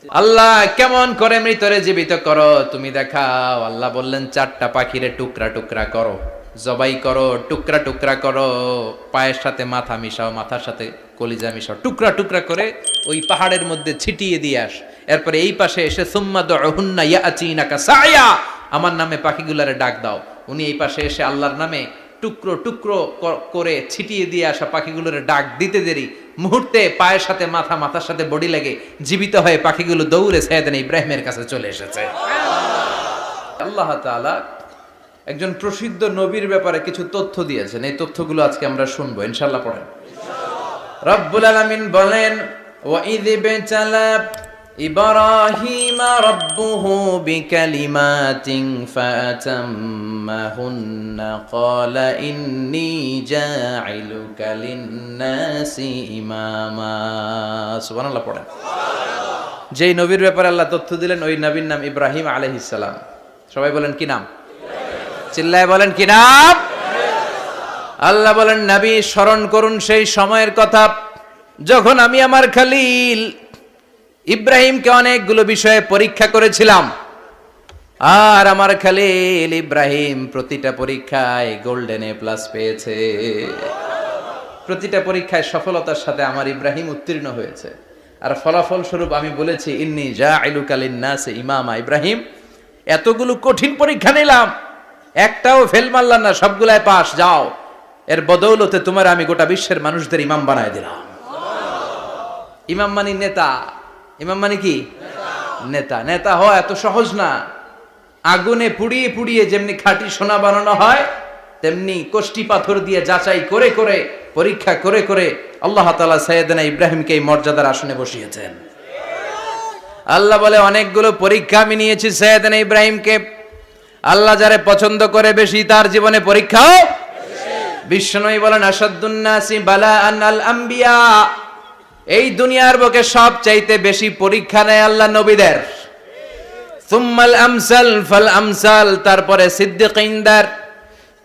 আল্লাহ কেমন করে মৃতরে জীবিত করো তুমি দেখাও। আল্লাহ বললেন 4টা পাখিরে টুকরা টুকরা করো, জবাই করো, টুকরা টুকরা করো, পায়ের সাথে মাথা মিশাও, মাথার সাথে কলিজা মিশাও, টুকরা টুকরা করে ওই পাহাড়ের মধ্যে ছিটিয়ে দিয়ে আস। এরপরে এই পাশে এসে সুম্মা দুহুন্না ইয়াতিনাকা সায়া, আমার নামে পাখিগুলারে ডাক দাও। উনি এই পাশে এসে আল্লাহর নামে টুকরো টুকরো করে ছিটিয়ে দিয়ে আসা পাখিগুলোর ডাক দিতে দেরি মুহূর্তে পায়ের সাথে মাথা, মাথার সাথে বডি লাগে জীবিত হয়ে পাখিগুলো দৌড়ে সাইয়েদনা ইব্রাহিমের কাছে চলে এসেছে। আল্লাহ তাআলা একজন প্রসিদ্ধ নবীর ব্যাপারে কিছু তথ্য দিয়েছেন, এই তথ্যগুলো আজকে আমরা শুনবো ইনশাআল্লাহ। পড়েন। রব্বুল আলামিন বলেন, ওয়া ইয বিতালা ইব্রাহিমা রাব্বুহু বিকালিমাতিন ফাতাম্মাহুন্না ক্বালা ইন্নী জাইলুকা লিন-নাসি ইমামা। সুবহানাল্লাহ পড়েন। যেই নবীর ব্যাপারে আল্লাহ তথ্য দিলেন ওই নবীর নাম ইব্রাহিম আলাইহিস সালাম। সবাই বলেন কি নাম? চিল্লায় বলেন কি নাম? আল্লাহ বলেন, নবী স্মরণ করুন সেই সময়ের কথা যখন আমি আমার খলিল ইব্রাহিমকে অনেকগুলো বিষয়ে পরীক্ষা করেছিলাম, আর আমার খলিল ইব্রাহিম প্রতিটা পরীক্ষায় গোল্ডেন এ প্লাস পেয়েছে। প্রতিটা পরীক্ষায় সফলতার সাথে আমার ইব্রাহিম উত্তীর্ণ হয়েছে। আর ফলাফল স্বরূপ আমি বলেছি, ইন্নী জাইলুকা লিন-নাসি ইমামা। ইব্রাহিম, এতগুলো কঠিন পরীক্ষা নিলাম, একটাও ফেল মারলাম না, সবগুলাই পাস। যাও, এর বদৌলতে তোমার আমি গোটা বিশ্বের মানুষদের ইমাম বানায় দিলাম। ইমাম মানে নেতা। ইমাম মানে কি? নেতা। নেতা হওয়া এত সহজ না। আগুনে পুড়িয়ে পুড়িয়ে যেমনি খাঁটি সোনা বানানো হয়, তেমনি কষ্টি পাথর দিয়ে যাচাই করে করে পরীক্ষা করে করে আল্লাহ তাআলা সাইয়েদনা ইব্রাহিমকে এই মর্যাদার আসনে বসিয়েছেন। আল্লাহ বলে, অনেকগুলো পরীক্ষা আমি নিয়েছি সাইয়েদনা ইব্রাহিমকে। আল্লাহ যারে পছন্দ করে বেশি তার জীবনে পরীক্ষাও বিশ্বনবী বলেন, আসাদুন নাসি বালাআন আল আম্বিয়া। এই দুনিয়ার বুকে সবচাইতে বেশি পরীক্ষা নেয় আল্লাহ নবীদের। সুম্মাল আমসাল ফাল আমসাল, তারপরে সিদ্দিকিনদের,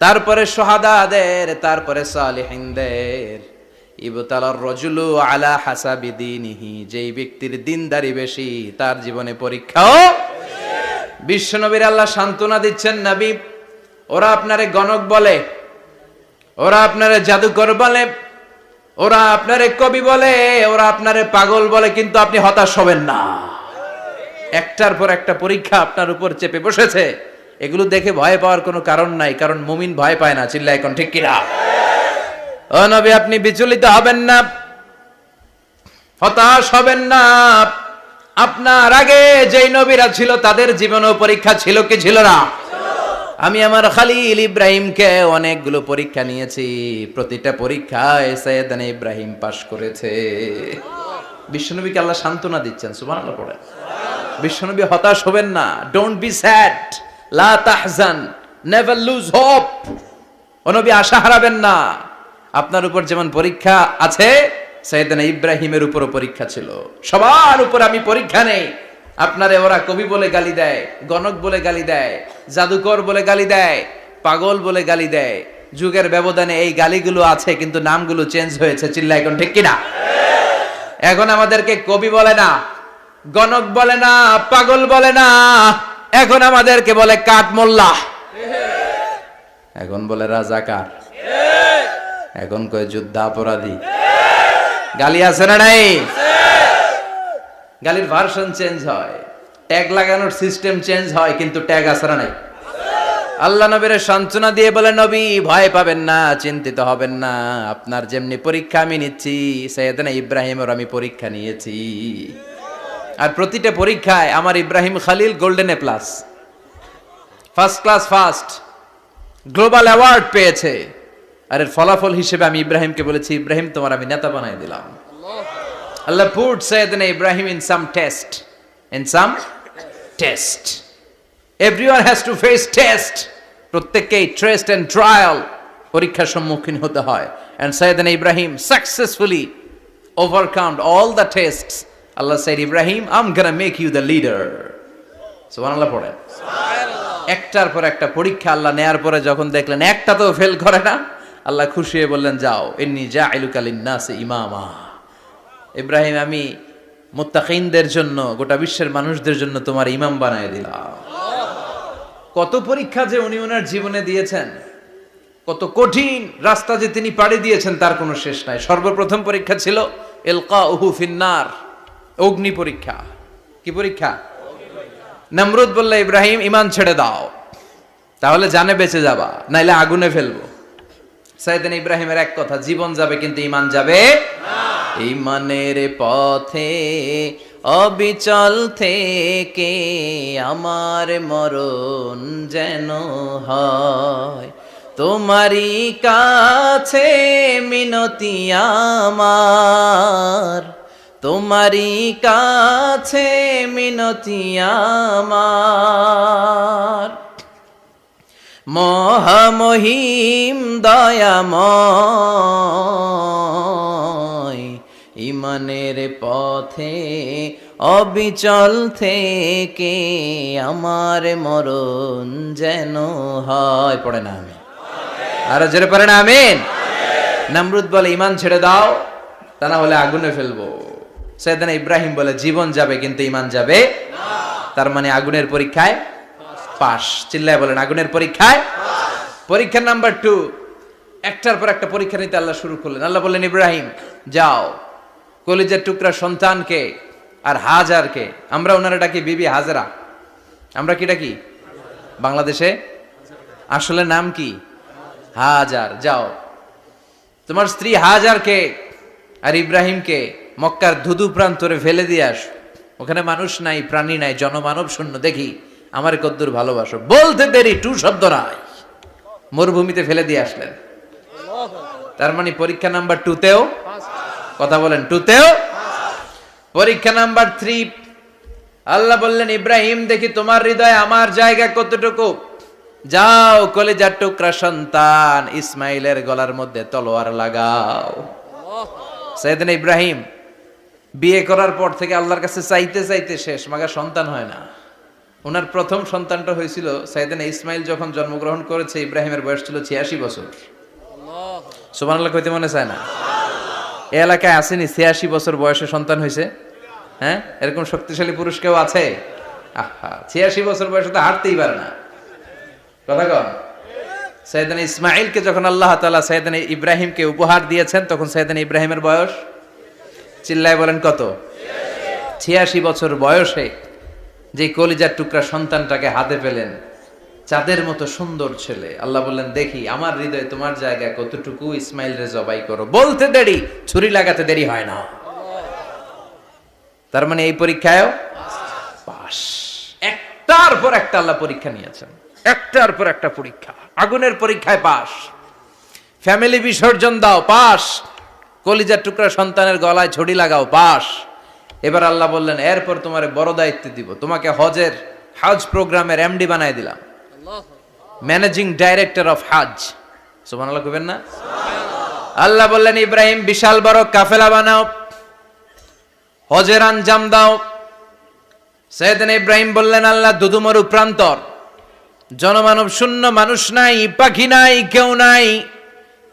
তারপরে শুহাদাদের, তারপরে সালিহিনদের। ইবতালার রাজুলু আলা হাসাবি দীনিহি, যেই ব্যক্তির দিনদারি বেশি তার জীবনে পরীক্ষাও। বিশ্বনবীর আল্লাহ সান্ত্বনা দিচ্ছেন, নবী ওরা আপনারে গণক বলে, ওরা আপনারে জাদুকর বলে, ওরা আপনারে কবি বলে, ওরা আপনারে পাগল বলে, কিন্তু আপনি হতাশ হবেন না। একটার পর একটা পরীক্ষা আপনার উপর চেপে বসেছে, এগুলো দেখে ভয় পাওয়ার কোনো কারণ নাই, কারণ মুমিন ভয় পায় না। চিল্লায় এখন ঠিক কিনা? ও নবী, আপনি বিচলিত হবেন না, হতাশ হবেন না। আপনার আগে যেই নবীরা ছিল তাদের জীবনেও পরীক্ষা ছিল কি ছিল না? আমি আমার খলিল ইব্রাহিমকে অনেকগুলো পরীক্ষা নিয়েছি, প্রতিটা পরীক্ষায় সাইয়েদনা ইব্রাহিম পাশ করেছে। বিশ্বনবীকে আল্লাহ সান্ত্বনা দিচ্ছেন। সুবহানাল্লাহ পড়েন। বিশ্বনবী হতাশ হবেন না। ডোন্ট বি স্যাড, লা তাহজান, নেভার লুজ হোপ। ও নবী, আশা হারাবেন না। আপনার উপর যেমন পরীক্ষা আছে, সাইয়েদনা ইব্রাহিমের উপরও পরীক্ষা ছিল। সবার উপর আমি পরীক্ষা নেই। আপনারে ওরা কবি বলে গালি দেয়, গণক বলে গালি দেয়, জাদুকর বলে গালি দেয়, পাগল বলে গালি দেয়। যুগের ব্যবধানে এই গালিগুলো আছে, কিন্তু নামগুলো চেঞ্জ হয়েছে। চিল্লা এখন ঠিক কিনা? এখন আমাদেরকে কবি বলে না, গণক বলে না, পাগল বলে না, এখন আমাদেরকে বলে কাঠ মোল্লা, এখন বলে রাজাকার, এখন কয় যুদ্ধাপরাধী। গালি আছে না নাই? গালির ভার্সন চেঞ্জ হয়, ট্যাগ লাগানোর সিস্টেম চেঞ্জ হয়, কিন্তু ট্যাগ আছে না নাই? আল্লাহ নবীর সান্ত্বনা দিয়ে বলে, নবী ভয় পাবেন না, চিন্তিত হবেন না। আপনার যেমনি পরীক্ষা আমি নিচ্ছি, সাইয়েদনা ইব্রাহিমের আমি পরীক্ষা নিয়েছি। আর প্রতিটা পরীক্ষায় আমার Ibrahim Khalil golden A plus, first class first, global award পেয়েছে। আর এর ফলাফল হিসেবে আমি ইব্রাহিমকে বলেছি, ইব্রাহিম তোমার আমি নেতা বানাই দিলাম। Allah put Sayyidina Ibrahim in some test. In some test. Everyone has to face test. প্রত্যেককেই টেস্ট এন্ড ট্রায়াল, পরীক্ষার সম্মুখীন হতে হয়। And Sayyidina Ibrahim successfully overcome all the tests. Allah said, Ibrahim, I'm gonna make you the leader. সুবহানাল্লাহ পড়েন। একটার পর একটা পরীক্ষা আল্লাহ নেয়ার পরে যখন দেখলেন একটা তো ফেল করে না, আল্লাহ খুশি হয়ে বললেন, যাও, ইন্নী জাইলুকা লিন-নাসি ইমামা। ইব্রাহিম, আমি মুত্তাকিনদের জন্য, গোটা বিশ্বের মানুষদের জন্য তোমার ইমাম বানায় দিলাম। কত পরীক্ষা যে উনি ওনার জীবনে দিয়েছেন, কত কঠিন রাস্তা যে তিনি পাড়ি দিয়েছেন তার কোনো শেষ নাই। সর্বপ্রথম পরীক্ষা ছিল ইলকাউহু ফিন্নার, অগ্নি পরীক্ষা। কি পরীক্ষা? নমরুদ বলল, ইব্রাহিম ঈমান ছেড়ে দাও, তাহলে জানে বেঁচে যাবা, নাইলে আগুনে ফেলবো। সাইয়েদনা ইব্রাহিমের এক কথা, জীবন যাবে কিন্তু ঈমান যাবে না। ঈমানের পথে অবিচল থেকে আমার মরণ যেন হয়, তোমারই কাছে মিনতি আমার, তোমারই কাছে মিনতি আমার। মহামহিম দয়াময়, ঈমানের পথে অবিচল থেকে আমার মরণ যেন হয়। পড়ে না আমি আরো জোরে পড়ে না আমিন। নমরুদ বলে, ঈমান ছেড়ে দাও, তা না হলে আগুনে ফেলবো। সাইয়েদনা ইব্রাহিম বলে, জীবন যাবে কিন্তু ঈমান যাবে না। তার মানে আগুনের পরীক্ষায় পাস। চিল্লায় বলেন, আগুনের পরীক্ষায়। পরীক্ষা নাম্বার 2, একটার পর একটা পরীক্ষা নিতে আল্লাহ শুরু করলেন। আল্লাহ বললেন, ইব্রাহিম যাও, কলিজার টুকরা সন্তানকে আর হাজারকে, আমরা ওনারা ডাকি বিবি হাজরা, আমরা কি ডাকি বাংলাদেশে, আসলে নাম কি হাজার, যাও তোমার স্ত্রী হাজারকে আর ইব্রাহিমকে মক্কার ধুধু প্রান্তরে ফেলে দিয়ে আস। ওখানে মানুষ নাই, প্রাণী নাই, জনমানব শূন্য, দেখি আমার কদ্দুর ভালোবাসো। বলতে দেরি, টু শব্দ নাই, মরুভূমিতে ফেলে দিয়ে আসলেন। তার মানে পরীক্ষা নাম্বার 2তেও, কথা বলেন, 2তেও। পরীক্ষা নাম্বার 3, আল্লাহ বললেন, ইব্রাহিম দেখি তোমার হৃদয়ে আমার জায়গা কতটুকু, যাও কলিজার টুকরা সন্তান ইসমাইলের গলার মধ্যে তলোয়ার লাগাও। সাইয়েদনা ইব্রাহিম বিয়ে করার পর থেকে আল্লাহর কাছে চাইতে চাইতে শেষ, মাগা সন্তান হয় না। ওনার প্রথম সন্তানটা হয়েছিল সাইয়েদনা ইসমাইল যখন জন্মগ্রহণ করেছে, ইব্রাহিমের বয়স ছিল 86 বছর। সুবহানাল্লাহ কইতে মনে চায় না? এই এলাকায় আসেনি 86 বছর বয়সে সন্তান হয়েছে? হ্যাঁ, এরকম শক্তিশালী পুরুষ কেউ আছে? আহা, 86 বছর বয়সে তো হাঁটতেই পারে না। কথা কন। সাইয়েদনা ইসমাইলকে যখন আল্লাহ তাআলা সাইয়েদনা ইব্রাহিমকে উপহার দিয়েছেন, তখন সাইয়েদনা ইব্রাহিমের বয়স, চিল্লায় বলেন কত? 86 বছর বয়সে যে কলিজার টুকরা সন্তানটাকে হাতে পেলেন, চাঁদের মতো সুন্দর ছেলে। আল্লাহ বললেন, দেখি আমার হৃদয়ে তোমার জায়গা কতটুকু, ইসমাইল রে জবাই করো। বলতে দেরি, ছুরি লাগাতে দেরি হয় না। তার মানে এই পরীক্ষায়ও পাস। একটার পর একটা আল্লাহ পরীক্ষা নিয়েছেন, একটার পর একটা পরীক্ষা। আগুনের পরীক্ষায় পাস, ফ্যামিলি বিসর্জন দাও, পাস। কলিজার টুকরা সন্তানের গলায় ছড়ি লাগাও, পাস। এবার আল্লাহ বললেন, এরপর তোমার বড় দায়িত্ব দিব, তোমাকে হজ প্রোগ্রামের এমডি বানায় দিলাম, ম্যানেজিং ডাইরেক্টর অফ হজ। সুবহানাল্লাহ কইবেন না? আল্লাহ বললেন, ইব্রাহিম বিশাল বড় কাফেলা বানাও, হজের আঞ্জাম দাও। সাইয়েদনা ইব্রাহিম বললেন, আল্লাহ দুদুমরু প্রান্তর, জনমানব শূন্য, মানুষ নাই, পাখি নাই, কেউ নাই,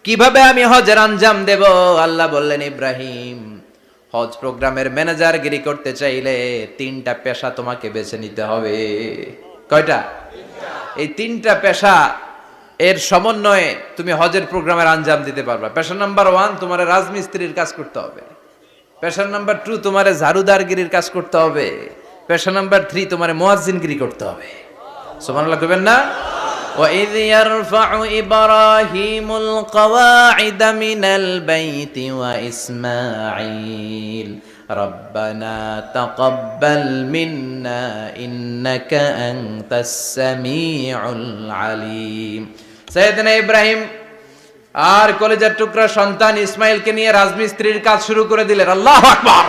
কিভাবে আমি হজের আঞ্জাম দেব? আল্লাহ বললেন, ইব্রাহিম হজ প্রোগ্রামের ম্যানেজারগিরি করতে চাইলে 3টা পেশা তোমাকে বেছে নিতে হবে। কয়টা? এই 3টা পেশা এর সমন্বয়ে তুমি হজের প্রোগ্রামের আঞ্জাম দিতে পারবা। পেশা নাম্বার 1, তোমার রাজমিস্ত্রির কাজ করতে হবে। পেশা নাম্বার 2, তোমার ঝাড়ুদারগিরির কাজ করতে হবে। পেশা নাম্বার 3, তোমার মুয়াজ্জিনগিরি করতে হবে। সুবহানাল্লাহ কইবেন না? وَإِذْ يَرْفَعُ إِبْرَاهِيمُ الْقَوَاعِدَ مِنَ الْبَيْتِ وَإِسْمَاعِيلُ رَبَّنَا تَقَبَّلْ مِنَّا إِنَّكَ أَنْتَ السَّمِيعُ الْعَلِيمُ। সাইয়েদনা ইব্রাহিম আর কলিজার টুকরা সন্তান ইসমাইলকে নিয়ে রাজমিস্ত্রির কাজ শুরু করে দিলেন। আল্লাহু আকবার।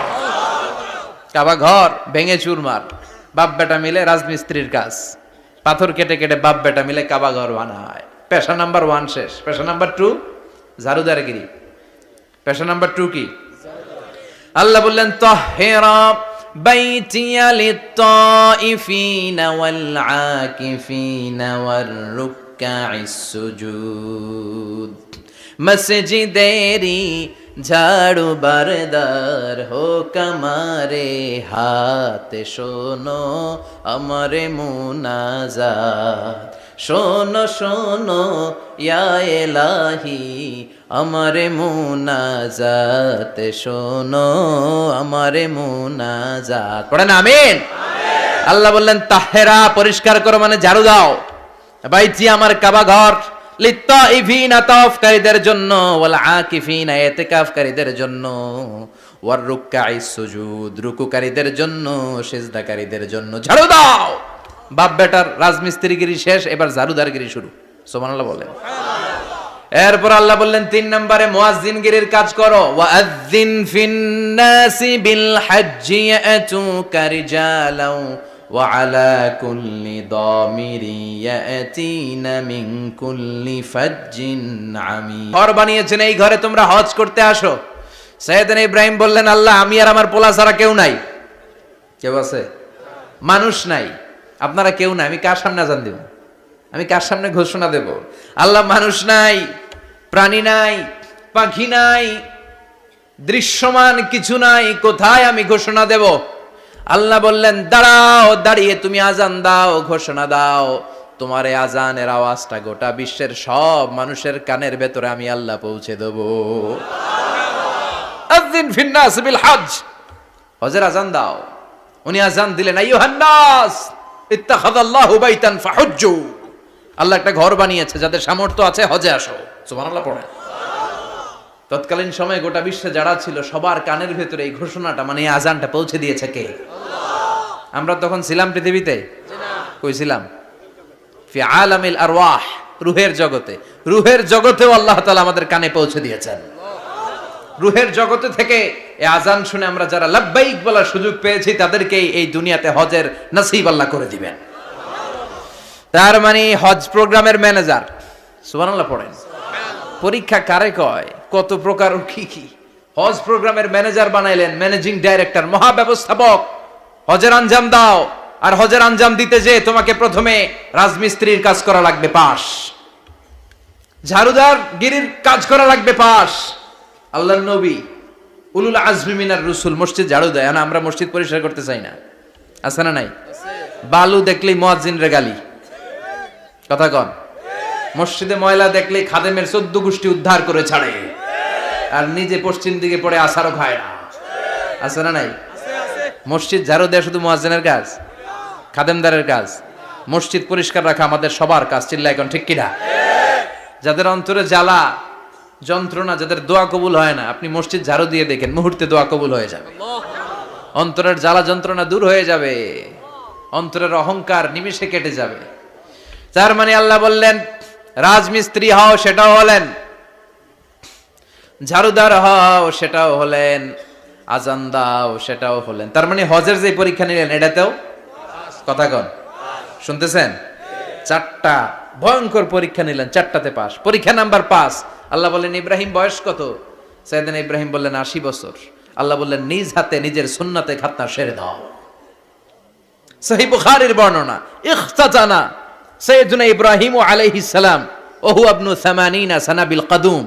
কাবা ঘর ভেঙে চুরমার, বাপ বেটা মিলে রাজমিস্ত্রির কাজ, পাথর কেটে কেটে বাপ বেটা মিলে কাবা ঘর বানায়। পেশা নাম্বার 1 শেষ। পেশা নাম্বার 2 ঝাড়ুদারগিরি। পেশা নাম্বার 2 কি? আল্লাহ বললেন, তাহহিরা বাইতিয়া লিত-তাইফিনা ওয়াল আকিফিনা ওয়ার রুকআইস সুজুদ। মসজিদেরি ঝাড়ু বারদার হোক আমারে হাতে, শোনো আমারে মুনাজাত, শোনো শোনো ইয়া এলাহি আমারে মুনাজাত, শোনো আমারে মুনাজাত। পড়েন আমিন। আল্লাহ বললেন তাহেরা, পরিষ্কার করো মানে ঝাড়ু দাও, বাইতি আমার কাবা ঘর, লিত্তাইফিনা তাওয়াফকারীদের জন্য, ওয়াল আকিফিনা ইতিকাফকারীদের জন্য, ওয়ার রুকআইস সুজুদ রুকুকারীদের জন্য, সিজদাকারীদের জন্য ঝাড়ু দাও। বাপ বেটার রাজমিস্ত্রিগিরি শেষ, এবার ঝাড়ুদারগিরি শুরু। সুবহানাল্লাহ বলেন। এরপর আল্লাহ বললেন 3 নম্বরে মুয়াজ্জিনগিরির কাজ করো, ওয়াআযযিন ফিন-নাসি বিল হজ্জি ইয়াতুকা রিজালাও ওয়া আলা কুল্লি দামিরি ইয়াতিনা মিন কুল্লি ফাজ্জিন আমিক। ঘর বানিয়েছেন, এই ঘরে তোমরা হজ করতে আসো। সাইয়েদনা ইব্রাহিম বললেন, আল্লাহ আমি আর আমার পোলা ছাড়া কেউ নাই। কেউ আছে? মানুষ নাই, আপনারা কেউ নাই, আমি কার সামনে আযান দেব? আমি কার সামনে ঘোষণা দেব? আল্লাহ মানুষ নাই, প্রাণী নাই, পাখি নাই, দৃশ্যমান কিছু নাই, কোথায় আমি ঘোষণা দেব? আল্লাহ বললেন দাঁড়াও, দাঁড়িয়ে তুমি আজান দাও, ঘোষণা দাও। তোমার এই আজানের আওয়াজটা গোটা বিশ্বের সব মানুষের কানের ভেতরে আমি আল্লাহ পৌঁছে দেব। আযিন ফিন নাস বিল হজ, হজের আজান দাও। উনি আজান দিলেন, আইয়ুহান নাস ইত্তাখাযাল্লাহু বাইতান ফাহুজ্জু। আল্লাহ একটা ঘর বানিয়েছে, যাদের সামর্থ্য আছে হজে আসো। সুবহানাল্লাহ পড়ে। তৎকালীন সময়ে গোটা বিশ্বে যারা ছিল সবার কানের ভেতরে এই ঘোষণাটা মানে এই আজানটা পৌঁছে দিয়েছে কে? আমরা তখন ছিলাম পৃথিবীতে? কই ছিলাম? ফি আলামিল আরওয়াহ, রূহের জগতে। রূহের জগতেও আল্লাহ তাআলা আমাদের কানে পৌঁছে দিয়েছেন। রূহের জগতে থেকে এই আজান শুনে আমরা যারা লাব্বাইক বলার সুযোগ পেয়েছি তাদেরকেই এই দুনিয়াতে হজের নসিব আল্লাহ করে দিবেন। তার মানে হজ প্রোগ্রামের ম্যানেজার। সুবহানাল্লাহ পড়েন। পরীক্ষা কারে কয়? কত প্রকার কি কি। হজ প্রোগ্রামের ম্যানেজার বানাইলেন, ম্যানেজিং ডাইরেক্টর, মহাব্যবস্থাপক। হজের আঞ্জাম দাও, আর হজের আঞ্জাম দিতে যে তোমাকে প্রথমে রাজমিস্ত্রির কাজ করা লাগবে পাস, ঝাড়ুদার গিরির কাজ করা লাগবে পাস। আল্লাহর নবী উলুল আজমি মিনার রসুল মসজিদ ঝাড়ু দেয়, না আমরা মসজিদ পরিষ্কার করতে চাই না? আছে না নাই? বালু দেখলেই মুয়াজ্জিনরে গালি, কথা কন। মসজিদে ময়লা দেখলেই খাদেমের 14 গোষ্ঠী উদ্ধার করে ছাড়ে, আর নিজে পশ্চিম দিকে পড়ে আসারও খায় না। আছে না নাই? মসজিদ ঝাড়ু দেয়া শুধু মুয়াজ্জিনের কাজ? খাদেমদারের কাজ? মসজিদ পরিষ্কার রাখা আমাদের সবার কাজ। চিল্লা এখন ঠিক কিনা? যাদের অন্তরে জ্বালা যন্ত্রণা, যাদের দোয়া কবুল হয় না, আপনি মসজিদ ঝাড়ু দিয়ে দেখেন, মুহূর্তে দোয়া কবুল হয়ে যাবে। অন্তরের জ্বালা যন্ত্রণা দূর হয়ে যাবে, অন্তরের অহংকার নিমিষে কেটে যাবে। তার মানে আল্লাহ বললেন রাজমিস্ত্রি হও, সেটাও হলেন, ঝাড়ুদার হও, সেটাও হলেন, আজান দাও, সেটাও হলেন। তার মানে হজের যে পরীক্ষা নিলেন এটাতেও, কথা কন, শুনতেছেন? 4টা ভয়ঙ্কর পরীক্ষা নিলেন, 4টাতে পাস। পরীক্ষা নাম্বার 5। আল্লাহ বললেন ইব্রাহিম বয়স কত? সাইয়েদনা ইব্রাহিম বললেন 80 বছর। আল্লাহ বললেন নিজ হাতে নিজের সুন্নাতে খাতনা সেরে দাও। সহিহ বুখারীর বর্ণনা, ইখতাতানা সাইয়েদনা ইব্রাহিম আলাইহিস সালাম ওয়া হুয়া ইবনু 80 সানা বিল কাদুম।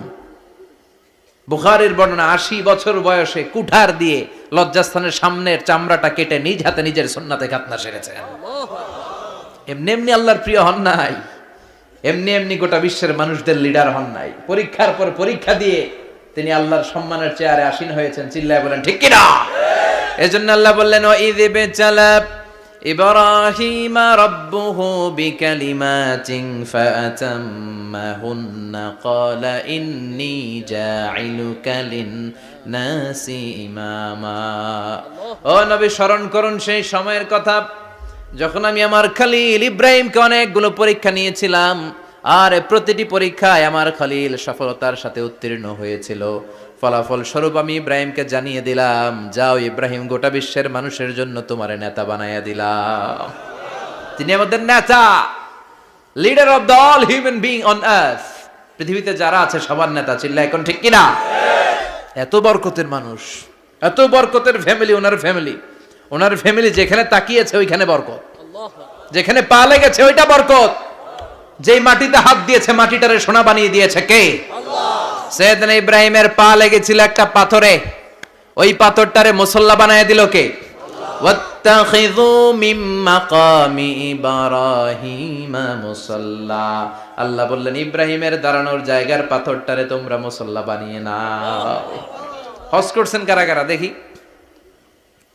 বুখারীর বর্ণনা, 80 বছর বয়সে কুঠার দিয়ে লজ্জাস্থানের সামনের চামড়াটা কেটে নিজ হাতে নিজের সুন্নাতে খাতনা সেরেছেন। এমনি এমনি আল্লাহর প্রিয় হন নাই, এমনি এমনি গোটা বিশ্বের মানুষদের লিডার হন নাই। পরীক্ষার পর পরীক্ষা দিয়ে তিনি আল্লাহর সম্মানের চেয়ারে আসীন হয়েছেন। চিল্লায় বলেন ঠিক কিনা? এজন্য আল্লাহ বললেন ওয়াইয ইবতালা ইব্রাহিমা রাব্বুহু বিকালিমাতিন ফাআতাম্মাহুন্না ক্বালা ইন্নী জাঈলুকা লিন-নাসি ইমামা। ও নবী, স্মরণ করুন সেই সময়ের কথা যখন আমি আমার খলিল ইব্রাহিমকে অনেকগুলো পরীক্ষা নিয়েছিলাম, আর প্রতিটি পরীক্ষায় আমার খলিল সফলতার সাথে উত্তীর্ণ হয়েছিল। ফলাফল স্বরূপ আমি ইব্রাহিমকে জানিয়ে দিলাম, যাও ইব্রাহিম, গোটা বিশ্বের মানুষের জন্য তোমার নেতা বানাইয়া দিলাম। তিনি আমাদের নেতা, leader of the all human being on earth. পৃথিবীতে যারা আছে সবার নেতা। চিল্লা এখন ঠিক কিনা? এত বরকতের মানুষ, এত বরকতের ফ্যামিলি, ওনার ফ্যামিলি যেখানে তাকিয়েছে ওইখানে বরকত, যেখানে পা লেগেছে ওইটা বরকত। যেই মাটিতে হাত দিয়েছে মাটিটারে সোনা বানিয়ে দিয়েছে কে? আল্লাহ। সাইয়েদনা ইব্রাহিমের পা লেগেছিল একটা পাথরে, ওই পাথরটারে মুসল্লা বানায় দিল কে? ওয়াত্তাখিযু মিন মাকামি ইব্রাহিমা মুসাল্লা। আল্লাহ বললেন ইব্রাহিমের দাঁড়ানোর জায়গার পাথরটারে তোমরা মুসল্লা বানিয়ে নাও। হজ করছেন কারা কারা দেখি,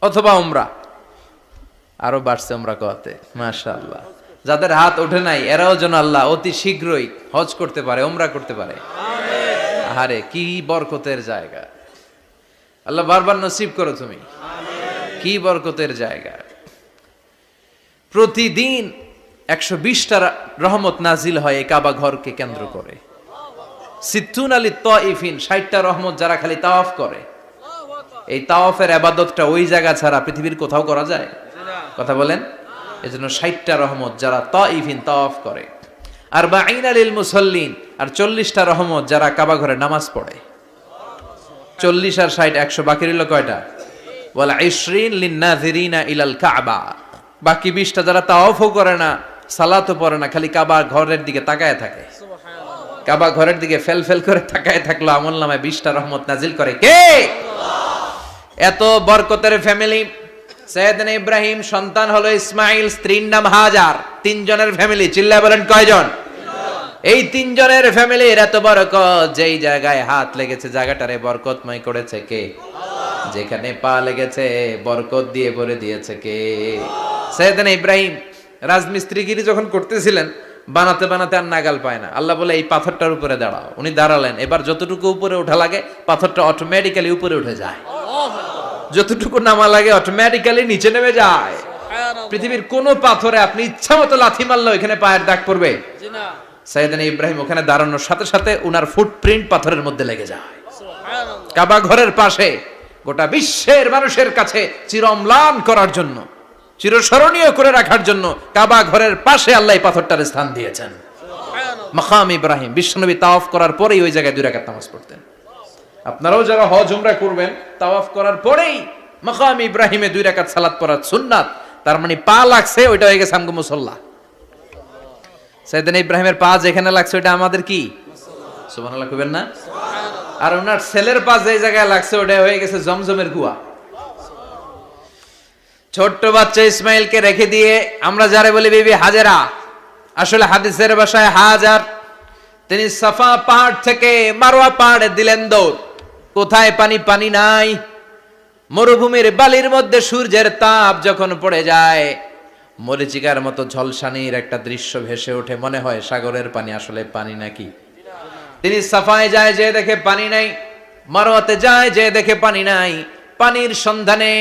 অথবা উমরা? আরো বাড়ছে উমরা করতে, মাশাআল্লাহ। যাদের হাত ওঠে নাই এরাও যেন আল্লাহ অতি শীঘ্রই হজ করতে পারে, উমরা করতে পারে। আরে কি বরকতের জায়গা, আল্লাহ বারবার নসিব করো তুমি। কি বরকতের জায়গা। প্রতিদিন 120টা রহমত নাজিল হয় এই কাবা ঘরকে কেন্দ্র করে। সিত্তুন আলী তাইফিন, 60টা রহমত যারা খালি তাওয়াফ করে। এই তাওয়াফের ইবাদতটা ওই জায়গা ছাড়া পৃথিবীর কোথাও করা যায়? কথা বলেন। এজন্য 60টা রহমত যারা তাইফিন তাওয়াফ করে। আর বাঈনা লিল মুসাল্লিন, আর 40টা রহমত যারা কাবা ঘরে নামাজ পড়ে। 40 আর 60 100, বাকি রইল কয়টা? ওয়াল 20 লিন-নাযিরিনা ইলাল কাবা। বাকি 20টা যারা তাওয়াফও করে না, সালাতও পড়ে না, খালি কাবা ঘরের দিকে তাকায় থাকে। কাবা ঘরের দিকে ফেল ফেল করে তাকায় থাকলো, আমলনামায় 20টা রহমত নাজিল করে কে? এত বরকতের ফ্যামিলি। সাইয়েদনা ইব্রাহিম সন্তান হলো ইসমাইল, স্ত্রীর নাম হাজার। 3 জনের ফ্যামিলি, চিল্লায় বলেন কয়জন? এই 3 জনের ফ্যামিলির এত বরকত, যেই জায়গায় হাত লেগেছে জায়গাটারে বরকতময় করেছে কে? যেখানে পা লেগেছে বরকত দিয়ে ভরে দিয়েছে কে? সাইয়েদনা ইব্রাহিম রাজমিস্ত্রিগিরি যখন করতেছিলেন, বানাতে বানাতে আর নাগাল পায় না। আল্লাহ বলে এই পাথরটার উপরে দাঁড়াও। উনি দাঁড়ালেন, এবার যতটুকু উপরে ওঠা লাগে পাথরটা অটোমেটিক্যালি উপরে উঠে যায়, যতটুকু নামা লাগে অটোমেটিক্যালি নিচে নেমে যায়। পৃথিবীর কোন পাথরে আপনি ইচ্ছা মতো লাথি মারলে এখানে পায়ের দাগ পড়বে? সাইয়েদনা ইব্রাহিম ওখানে দাঁড়ানোর সাথে সাথে উনার ফুটপ্রিন্ট পাথরের মধ্যে লেগে যায়। কাবা ঘরের পাশে গোটা বিশ্বের মানুষের কাছে চিরম্লান করার জন্য, চিরস্মরণীয় করে রাখার জন্য কাবা ঘরের পাশে আল্লাহ এই পাথরটার স্থান দিয়েছেন। মাকাম ইব্রাহিম। বিশ্বনবী তাওয়াফ করার পরেই ওই জায়গায় 2 রাকাত নামাজ পড়তেন। আপনারাও যারা হজ উমরা করবেন, তাওয়াফ করার পরেই মাকাম ইব্রাহিমে 2 রাকাত সালাত পড়া সুন্নাত। তার মানে পা লাগছে, ওইটা হয়ে গেছে আমগো মুসাল্লা। সাইয়েদনা ইব্রাহিমের পা যেখানে লাগছে ওইটা আমাদের কি? সুবহানাল্লাহ কইবেন না? আর ওনার ছেলের পা যে জায়গায় লাগছে ওটা হয়ে গেছে জমজমের কুয়া। ছোট্ট বাচ্চা ইসমাইলকে রেখে দিয়ে আমরা যারে বলি বিবি হাজেরা, আসলে হাদিসের ভাষায় হাজার, তিনি সাফা পাহাড় থেকে মারওয়া পাহাড়ে দিলেন দৌড়। কোথায় পানি? পানি নাই। মরুভূমির বালির মধ্যে সূর্যের তাপ যখন পড়ে যায়, মরিচিকার মতো ঝলসানির একটা দৃশ্য ভেসে ওঠে, মনে হয় সাগরের পানি, আসলে পানি নাকি। তিনি সাফায় যায়, যে দেখে পানি নাই। মারওয়াতে যায়, যে দেখে পানি নাই। পানির সন্ধানে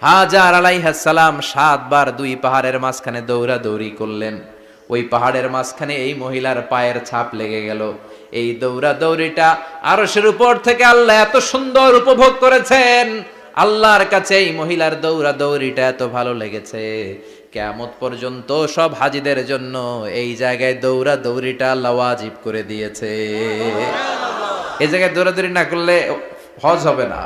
হাজার আলাইহিস সালাম 7 বার 2 পাহাড়ের মাঝখানে দৌড়াদৌড়ি করলেন। ওই পাহাড়ের মাঝখানে এই মহিলার পায়ের ছাপ লেগে গেল। এই দৌড়াদৌড়িটা আরশের উপর থেকে আল্লাহ এত সুন্দর উপভোগ করেছেন। আল্লাহর কাছে এই মহিলার দৌড়াদৌড়িটা এত ভালো লেগেছে, কিয়ামত পর্যন্ত সব হাজীদের জন্য এই জায়গায় দৌড়াদৌড়িটা আল্লাহ ওয়াজিব করে দিয়েছে। এই জায়গায় দৌড়াদৌড়ি না করলে হজ হবে না,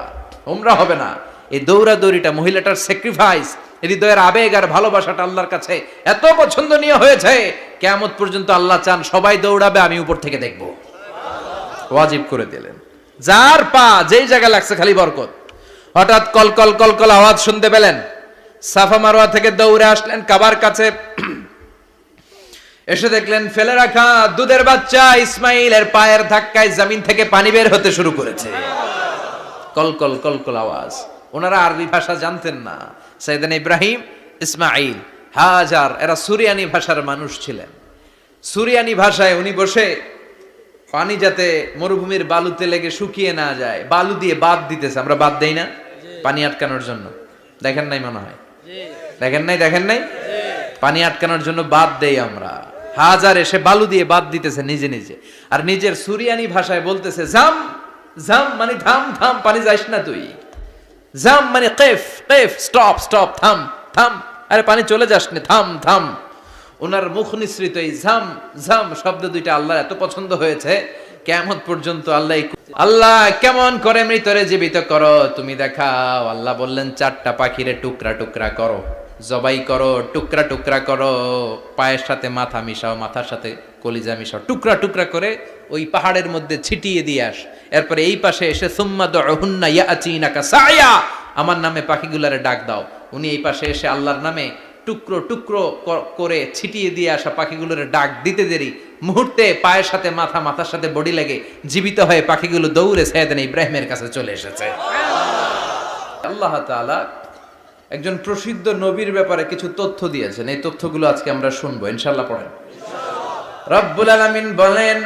উমরা হবে না। এই দৌড়াদৌড়িটা, মহিলাটার স্যাক্রিফাইস, হৃদয়ের আবেগ আর ভালোবাসাটা আল্লাহর কাছে এত পছন্দনীয় হয়েছে, কিয়ামত পর্যন্ত আল্লাহ চান সবাই দৌড়াবে, আমি উপর থেকে দেখব। ওয়াজিব করে দিলেন। যার পা যেই জায়গায় লাগছে খালি বরকত। হঠাৎ কলকল কলকল আওয়াজ শুনতে পেলেন। সাফা মারওয়া থেকে দৌড়ে আসলেন কাবার কাছে। এসে দেখলেন ফেলে রাখা দুধের বাচ্চা ইসমাইলের পায়ের ধাক্কায় জমিন থেকে পানি বের হতে শুরু করেছে। কলকল কলকল আওয়াজ। ওনারা আরবি ভাষা জানতেন না। সাইয়েদনা ইব্রাহিম, ইসমাইল, হাজার এরা সুরিয়ানি ভাষার মানুষ ছিলেন। সুরিয়ানি ভাষায় উনি বসে পানি যাতে মরুভূমির বালুতে লেগে শুকিয়ে না যায়, বালু দিয়ে বাঁধ দিতেছে। আমরা বাঁধ দেই না পানি আটকানোর জন্য? দেখেন নাই মনে হয়? দেখেন নাই? পানি আটকানোর জন্য বাঁধ দেই আমরা। হাজার এসে বালু দিয়ে বাঁধ দিতেছে নিজে নিজে, আর নিজের সুরিয়ানি ভাষায় বলতেছে জাম জাম, মানে থাম থাম, পানি যাইস না তুই। জাম মানে কেফ কেফ, স্টপ স্টপ, থাম থাম, আরে পানি চলে যাস না, থাম থাম। ওনার মুখ নিঃসৃত এই ঝাম ঝাম শব্দ দুইটা আল্লাহর এত পছন্দ হয়েছে, কিয়ামত পর্যন্ত আল্লাহ কেমন করে মৃতরে জীবিত করো তুমি দেখাও। আল্লাহ বললেন 4টা পাখিরে টুকরা টুকরা করো, জবাই করো, টুকরা টুকরা করো, পায়ের সাথে মাথা মিশাও, মাথার সাথে কলিজা মিশাও, টুকরা টুকরা করে ওই পাহাড়ের মধ্যে ছিটিয়ে দিয়ে আস, এরপরে এই পাশে এসে সুম্মা দুহুন্না ইয়াতিনাকা সায়া, আমার নামে পাখিগুলারে ডাক দাও। উনি এই পাশে এসে আল্লাহর নামে টুকরো টুকরো করে ছিটিয়ে দিয়ে আসা পাখিগুলোর ডাক দিতে দেরি, মুহূর্তে পায়ের সাথে মাথা, মাথার সাথে বডি লেগে জীবিত হয়ে পাখিগুলো দৌড়ে সাইয়েদনা ইব্রাহিমের কাছে চলে এসেছে। আল্লাহ তাআলা একজন প্রসিদ্ধ নবীর ব্যাপারে কিছু তথ্য দিয়েছেন, এই তথ্যগুলো আজকে আমরা শুনবো ইনশাআল্লাহ। পড়েন। রব্বুল আলামিন বলেন,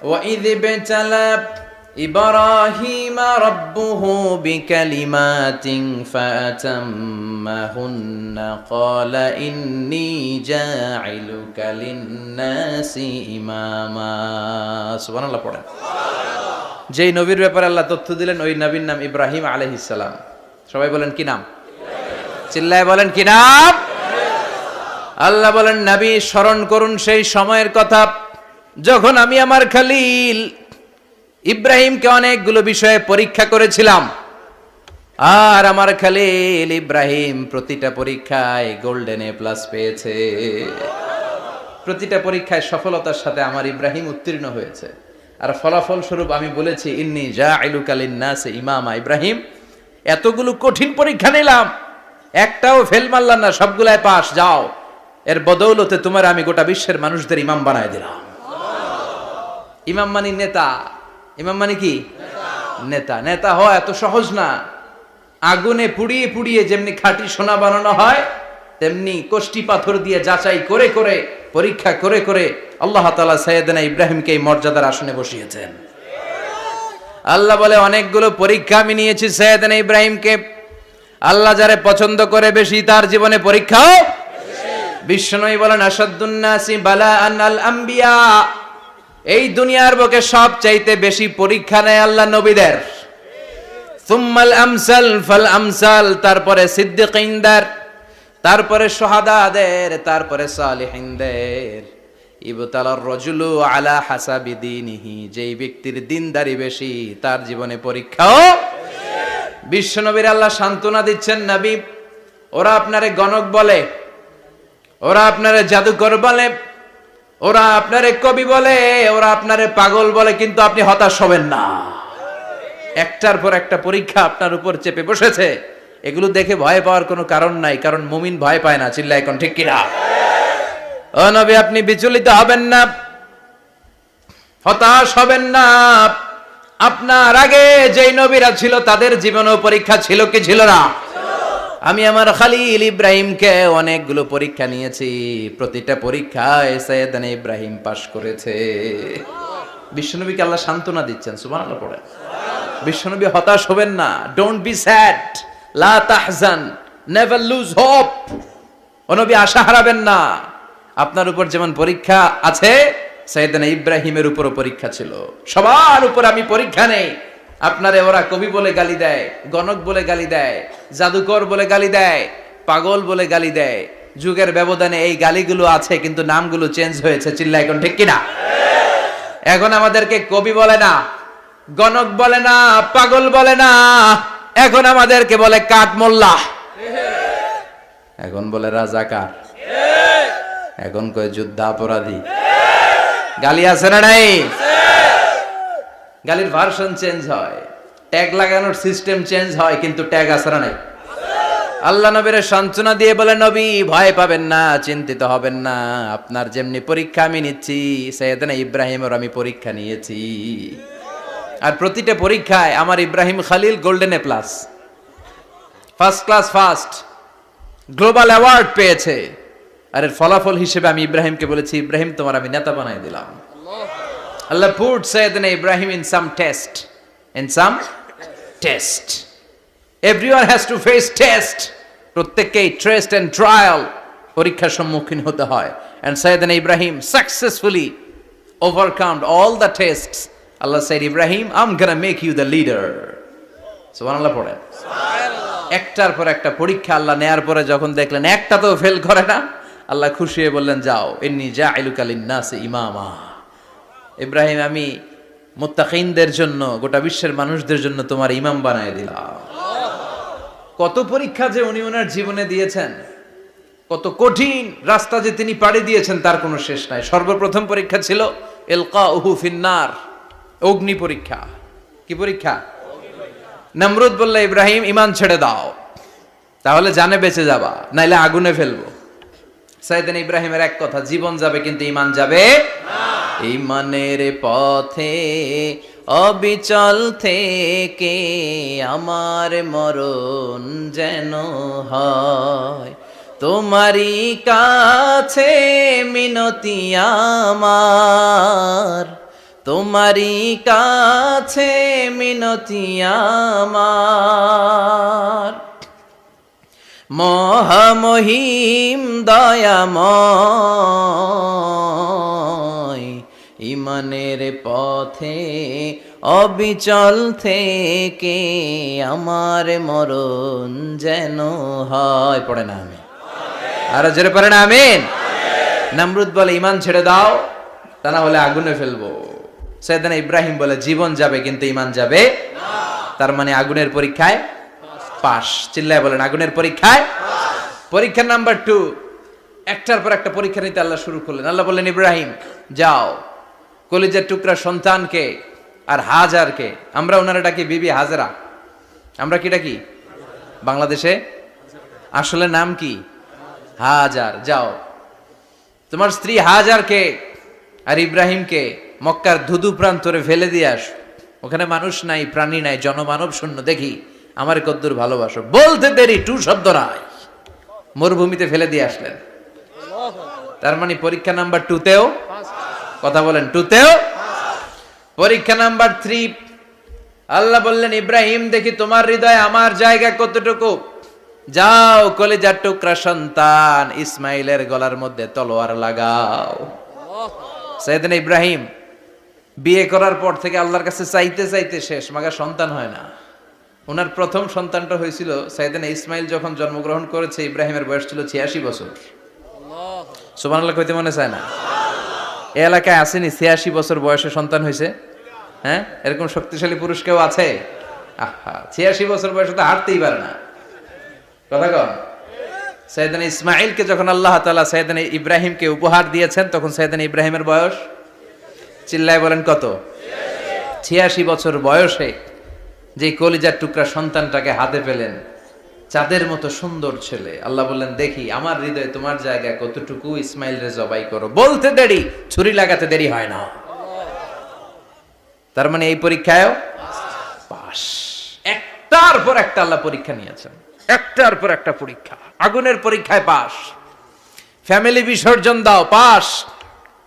ওয়া ইয বিতালা ইব্রাহিমা রাব্বুহু বিকালিমাতিন ফাতাম্মাহুন্না ক্বালা ইন্নী জাঈলুকা লিন-নাসি ইমামা। সুবহানাল্লাহ পড়েন। যেই নবীর ব্যাপারে আল্লাহ তথ্য দিলেন ওই নবীর নাম ইব্রাহিম আলাইহিস সালাম। সবাই বলেন কি নাম? চিল্লায় বলেন কি নাম? আল্লাহ বলেন, নবী স্মরণ করুন সেই সময়ের কথা যখন আমি আমার খলিল ইব্রাহিমকে অনেকগুলো বিষয়ে পরীক্ষা করেছিলাম, আর আমার খলিল ইব্রাহিম প্রতিটা পরীক্ষায় গোল্ডেন এ প্লাস পেয়েছে। প্রতিটা পরীক্ষায় সফলতার সাথে আমার ইব্রাহিম উত্তীর্ণ হয়েছে। আর ফলাফল স্বরূপ আমি বলেছি, ইন্নী জাঈলুকা লিন-নাসি ইমামা। ইব্রাহিম, এতগুলো কঠিন পরীক্ষা নিলাম, একটাও ফেল মারলাম না, সবগুলাই পাস। যাও, এর বদৌলতে তোমার আমি গোটা বিশ্বের মানুষদের ইমাম বানায় দিলাম। ইমাম মানে নেতা। ইমাম মানে কি? নেতা। নেতা হওয়া এত সহজ না। আগুনে পুড়িয়ে পুড়িয়ে যেমনি খাঁটি সোনা বানানো হয়, তেমনি কষ্টি পাথর দিয়ে যাচাই করে করে, পরীক্ষা করে করে আল্লাহ তাআলা সাইয়েদনা ইব্রাহিমকে এই মর্যাদার আসনে বসিয়েছেন। আল্লাহ বলে, অনেকগুলো পরীক্ষা আমি নিয়েছি সাইয়েদনা ইব্রাহিমকে। আল্লাহ যারে পছন্দ করে বেশি, তার জীবনে পরীক্ষাও। বিশ্বনবী বলেন, আশাদ্দুন নাসি বালাআন আল আম্বিয়া। এই দুনিয়ার বুকে সবচাইতে বেশি পরীক্ষা নেয় আল্লাহ নবীদের। সুম্মাল আমসাল ফাল আমসাল, তারপরে সিদ্দিকিনদের, তারপরে শুহাদাদের, তারপরে সালিহিনদের। ইবতালার রাজুলু আলা হাসাবি দীনিহি, যেই ব্যক্তির দিনদারি বেশি তার জীবনে পরীক্ষাও। বিশ্বনবীর আল্লাহ সান্ত্বনা দিচ্ছেন, নবী ওরা আপনারে গণক বলে, ওরা আপনারে জাদুকর বলে, ওরা আপনারে কবি বলে, ওরা আপনারে পাগল বলে, কিন্তু আপনি হতাশ হবেন না। একটার পর একটা পরীক্ষা আপনার উপর চেপে বসেছে, এগুলো দেখে ভয় পাওয়ার কোনো কারণ নাই, কারণ মুমিন ভয় পায় না। চিল্লায় এখন ঠিক কিনা? ও নবী, আপনি বিচলিত হবেন না, হতাশ হবেন না। আপনার আগে যেই নবীরা ছিল তাদের জীবনেও পরীক্ষা ছিল কি ছিল না? আমি আমার খলিল ইব্রাহিমকে অনেকগুলো পরীক্ষা নিয়েছি, প্রতিটা পরীক্ষায় সাইয়েদনা ইব্রাহিম পাশ করেছে। বিশ্বনবীকে আল্লাহ সান্ত্বনা দিচ্ছেন। সুবহানাল্লাহ পড়েন। বিশ্বনবী হতাশ হবেন না। ডোন্ট বি স্যাড, লা তাহজান, নেভার লুজ হোপ। ও নবী, আশা হারাবেন না। আপনার উপর যেমন পরীক্ষা আছে, সাইয়েদনা ইব্রাহিমের উপরও পরীক্ষা ছিল। সবার উপর আমি পরীক্ষা নেই। আপনারে ওরা কবি বলে গালি দেয়, গণক বলে গালি দেয়, জাদুকর বলে গালি দেয়, পাগল বলে গালি দেয়। যুগের ব্যবধানে এই গালিগুলো আছে, কিন্তু নামগুলো চেঞ্জ হয়েছে। চিল্লা এখন ঠিক কিনা? এখন আমাদেরকে কবি বলে না, গণক বলে না, পাগল বলে না, এখন আমাদেরকে বলে কাঠ মোল্লা, এখন বলে রাজাকার, এখন কয় যুদ্ধাপরাধী। গালি আছে না নাই? গালির ভার্সন চেঞ্জ হয়, ট্যাগ লাগানোর সিস্টেম চেঞ্জ হয়, কিন্তু ট্যাগ আছে না নাই? আল্লাহ নবীর সান্ত্বনা দিয়ে বলে, নবী ভয় পাবেন না, চিন্তিত হবেন না। আপনার যেমনি পরীক্ষা আমি নিচ্ছি, সাইয়েদনা ইব্রাহিমের আমি পরীক্ষা নিয়েছি। আর প্রতিটা পরীক্ষায় আমার Ibrahim Khalil golden A plus, first class first, global award পেয়েছে। আর এর ফলাফল হিসেবে আমি ইব্রাহিমকে বলেছি, ইব্রাহিম তোমার আমি নেতা বানাই দিলাম। Allah put Sayyidina Ibrahim in some test. In some test. Everyone has to face test. প্রত্যেককেই টেস্ট এন্ড ট্রায়াল, পরীক্ষার সম্মুখীন হতে হয়। And Sayyidina Ibrahim successfully overcome all the tests. Allah said, Ibrahim, I'm gonna make you the leader. সুবহানাল্লাহ পড়েন। একটার পর একটা পরীক্ষা আল্লাহ নেয়ার পরে যখন দেখলেন একটা তো ফেল করে না, আল্লাহ খুশি হয়ে বললেন, যাও, ইন্নী জাঈলুকা লিন-নাসি ইমামা। ইব্রাহিম, আমি মুত্তাকিনদের জন্য, গোটা বিশ্বের মানুষদের জন্য তোমার ইমাম বানায় দিলাম। কত পরীক্ষা যে উনি ওনার জীবনে দিয়েছেন, কত কঠিন রাস্তা যে তিনি পাড়ি দিয়েছেন, তার কোনো শেষ নাই। সর্বপ্রথম পরীক্ষা ছিল ইলকাউহু ফিন্নার, অগ্নি পরীক্ষা। কি পরীক্ষা? নমরুদ বলল, ইব্রাহিম ঈমান ছেড়ে দাও, তাহলে জানে বেঁচে যাবা, নাইলে আগুনে ফেলবো। সাইয়েদনা ইব্রাহিমের এক কথা, জীবন যাবে কিন্তু ঈমান যাবে না। ঈমানের পথে অবিচল থেকে আমার মরণ যেন হয়, তোমারই কাছে মিনতি আমার, তোমারই কাছে মিনতি আমার। মহামহিম দয়াময়, ঈমানের পথে অবিচল থেকে আমার মরণ যেন হয়। পড়ে না আমিন? আরো জোরে পড়ে না আমিন? নমরুদ বলে, ঈমান ছেড়ে দাও, তা না হলে আগুনে ফেলবো। সাইয়েদনা ইব্রাহিম বলে, জীবন যাবে কিন্তু ঈমান যাবে না। তার মানে আগুনের পরীক্ষায় পাস। চিল্লায় বলেন, আগুনের পরীক্ষায় পরীক্ষা নাম্বার 2। একটার পর একটা পরীক্ষা নিতে আল্লাহ শুরু করলেন। আল্লাহ বললেন, ইব্রাহিম যাও, কলিজার টুকরা সন্তানকে আর হাজারকে, আমরা ওনারা ডাকি বিবি হাজরা, আমরা কি ডাকি বাংলাদেশে? আসলে নাম কি? হাজার। যাও, তোমার স্ত্রী হাজারকে আর ইব্রাহিমকে মক্কার ধুধু প্রান্তরে ফেলে দিয়ে আস। ওখানে মানুষ নাই, প্রাণী নাই, জনমানব শূন্য, দেখি আমার কদ্দুর ভালোবাসো। বলতে দেরি, টু শব্দ নাই, মরুভূমিতে ফেলে দিয়ে আসলেন। তার মানে পরীক্ষা নাম্বার 2তেও, কথা বলেন, 2তেও। পরীক্ষা নাম্বার 3, আল্লাহ বললেন, ইব্রাহিম দেখি তোমার হৃদয়ে আমার জায়গা কতটুকু। যাও, কলিজার টুকরা সন্তান ইসমাইলের গলার মধ্যে তলোয়ার লাগাও। সাইয়েদনা ইব্রাহিম বিয়ে করার পর থেকে আল্লাহর কাছে চাইতে চাইতে শেষ, মাগা সন্তান হয় না। ওনার প্রথম সন্তানটা হয়েছিল সাইয়েদনা ইসমাইল যখন জন্মগ্রহণ করেছে, ইব্রাহিমের বয়স ছিল 86 বছর। সুবহানাল্লাহ কইতে মনে চায় না? এই এলাকায় আসেনি 86 বছর বয়সে সন্তান হয়েছে? হ্যাঁ, এরকম শক্তিশালী পুরুষ কেউ আছে? আহা, 86 বছর বয়সে তো হাঁটতেই পারে না। কথা কন। সাইয়েদনা ইসমাইলকে যখন আল্লাহ তাআলা সাইয়েদনা ইব্রাহিমকে উপহার দিয়েছেন, তখন সাইয়েদনা ইব্রাহিমের বয়স, চিল্লায় বলেন কত? 86 বছর বয়সে যে কলিজার টুকরা সন্তানটাকে হাতে পেলেন, চাঁদের মতো সুন্দর ছেলে। আল্লাহ বললেন, দেখি আমার হৃদয়ে তোমার জায়গা কতটুকু, ইসমাইল রে জবাই করো। বলতে দেরি, ছুরি লাগাতে দেরি হয় না। তার মানে এই পরীক্ষায়ও পাস। একটার পর একটা আল্লাহ পরীক্ষা নিয়েছেন, একটার পর একটা পরীক্ষা। আগুনের পরীক্ষায় পাস, ফ্যামিলি বিসর্জন দাও, পাস।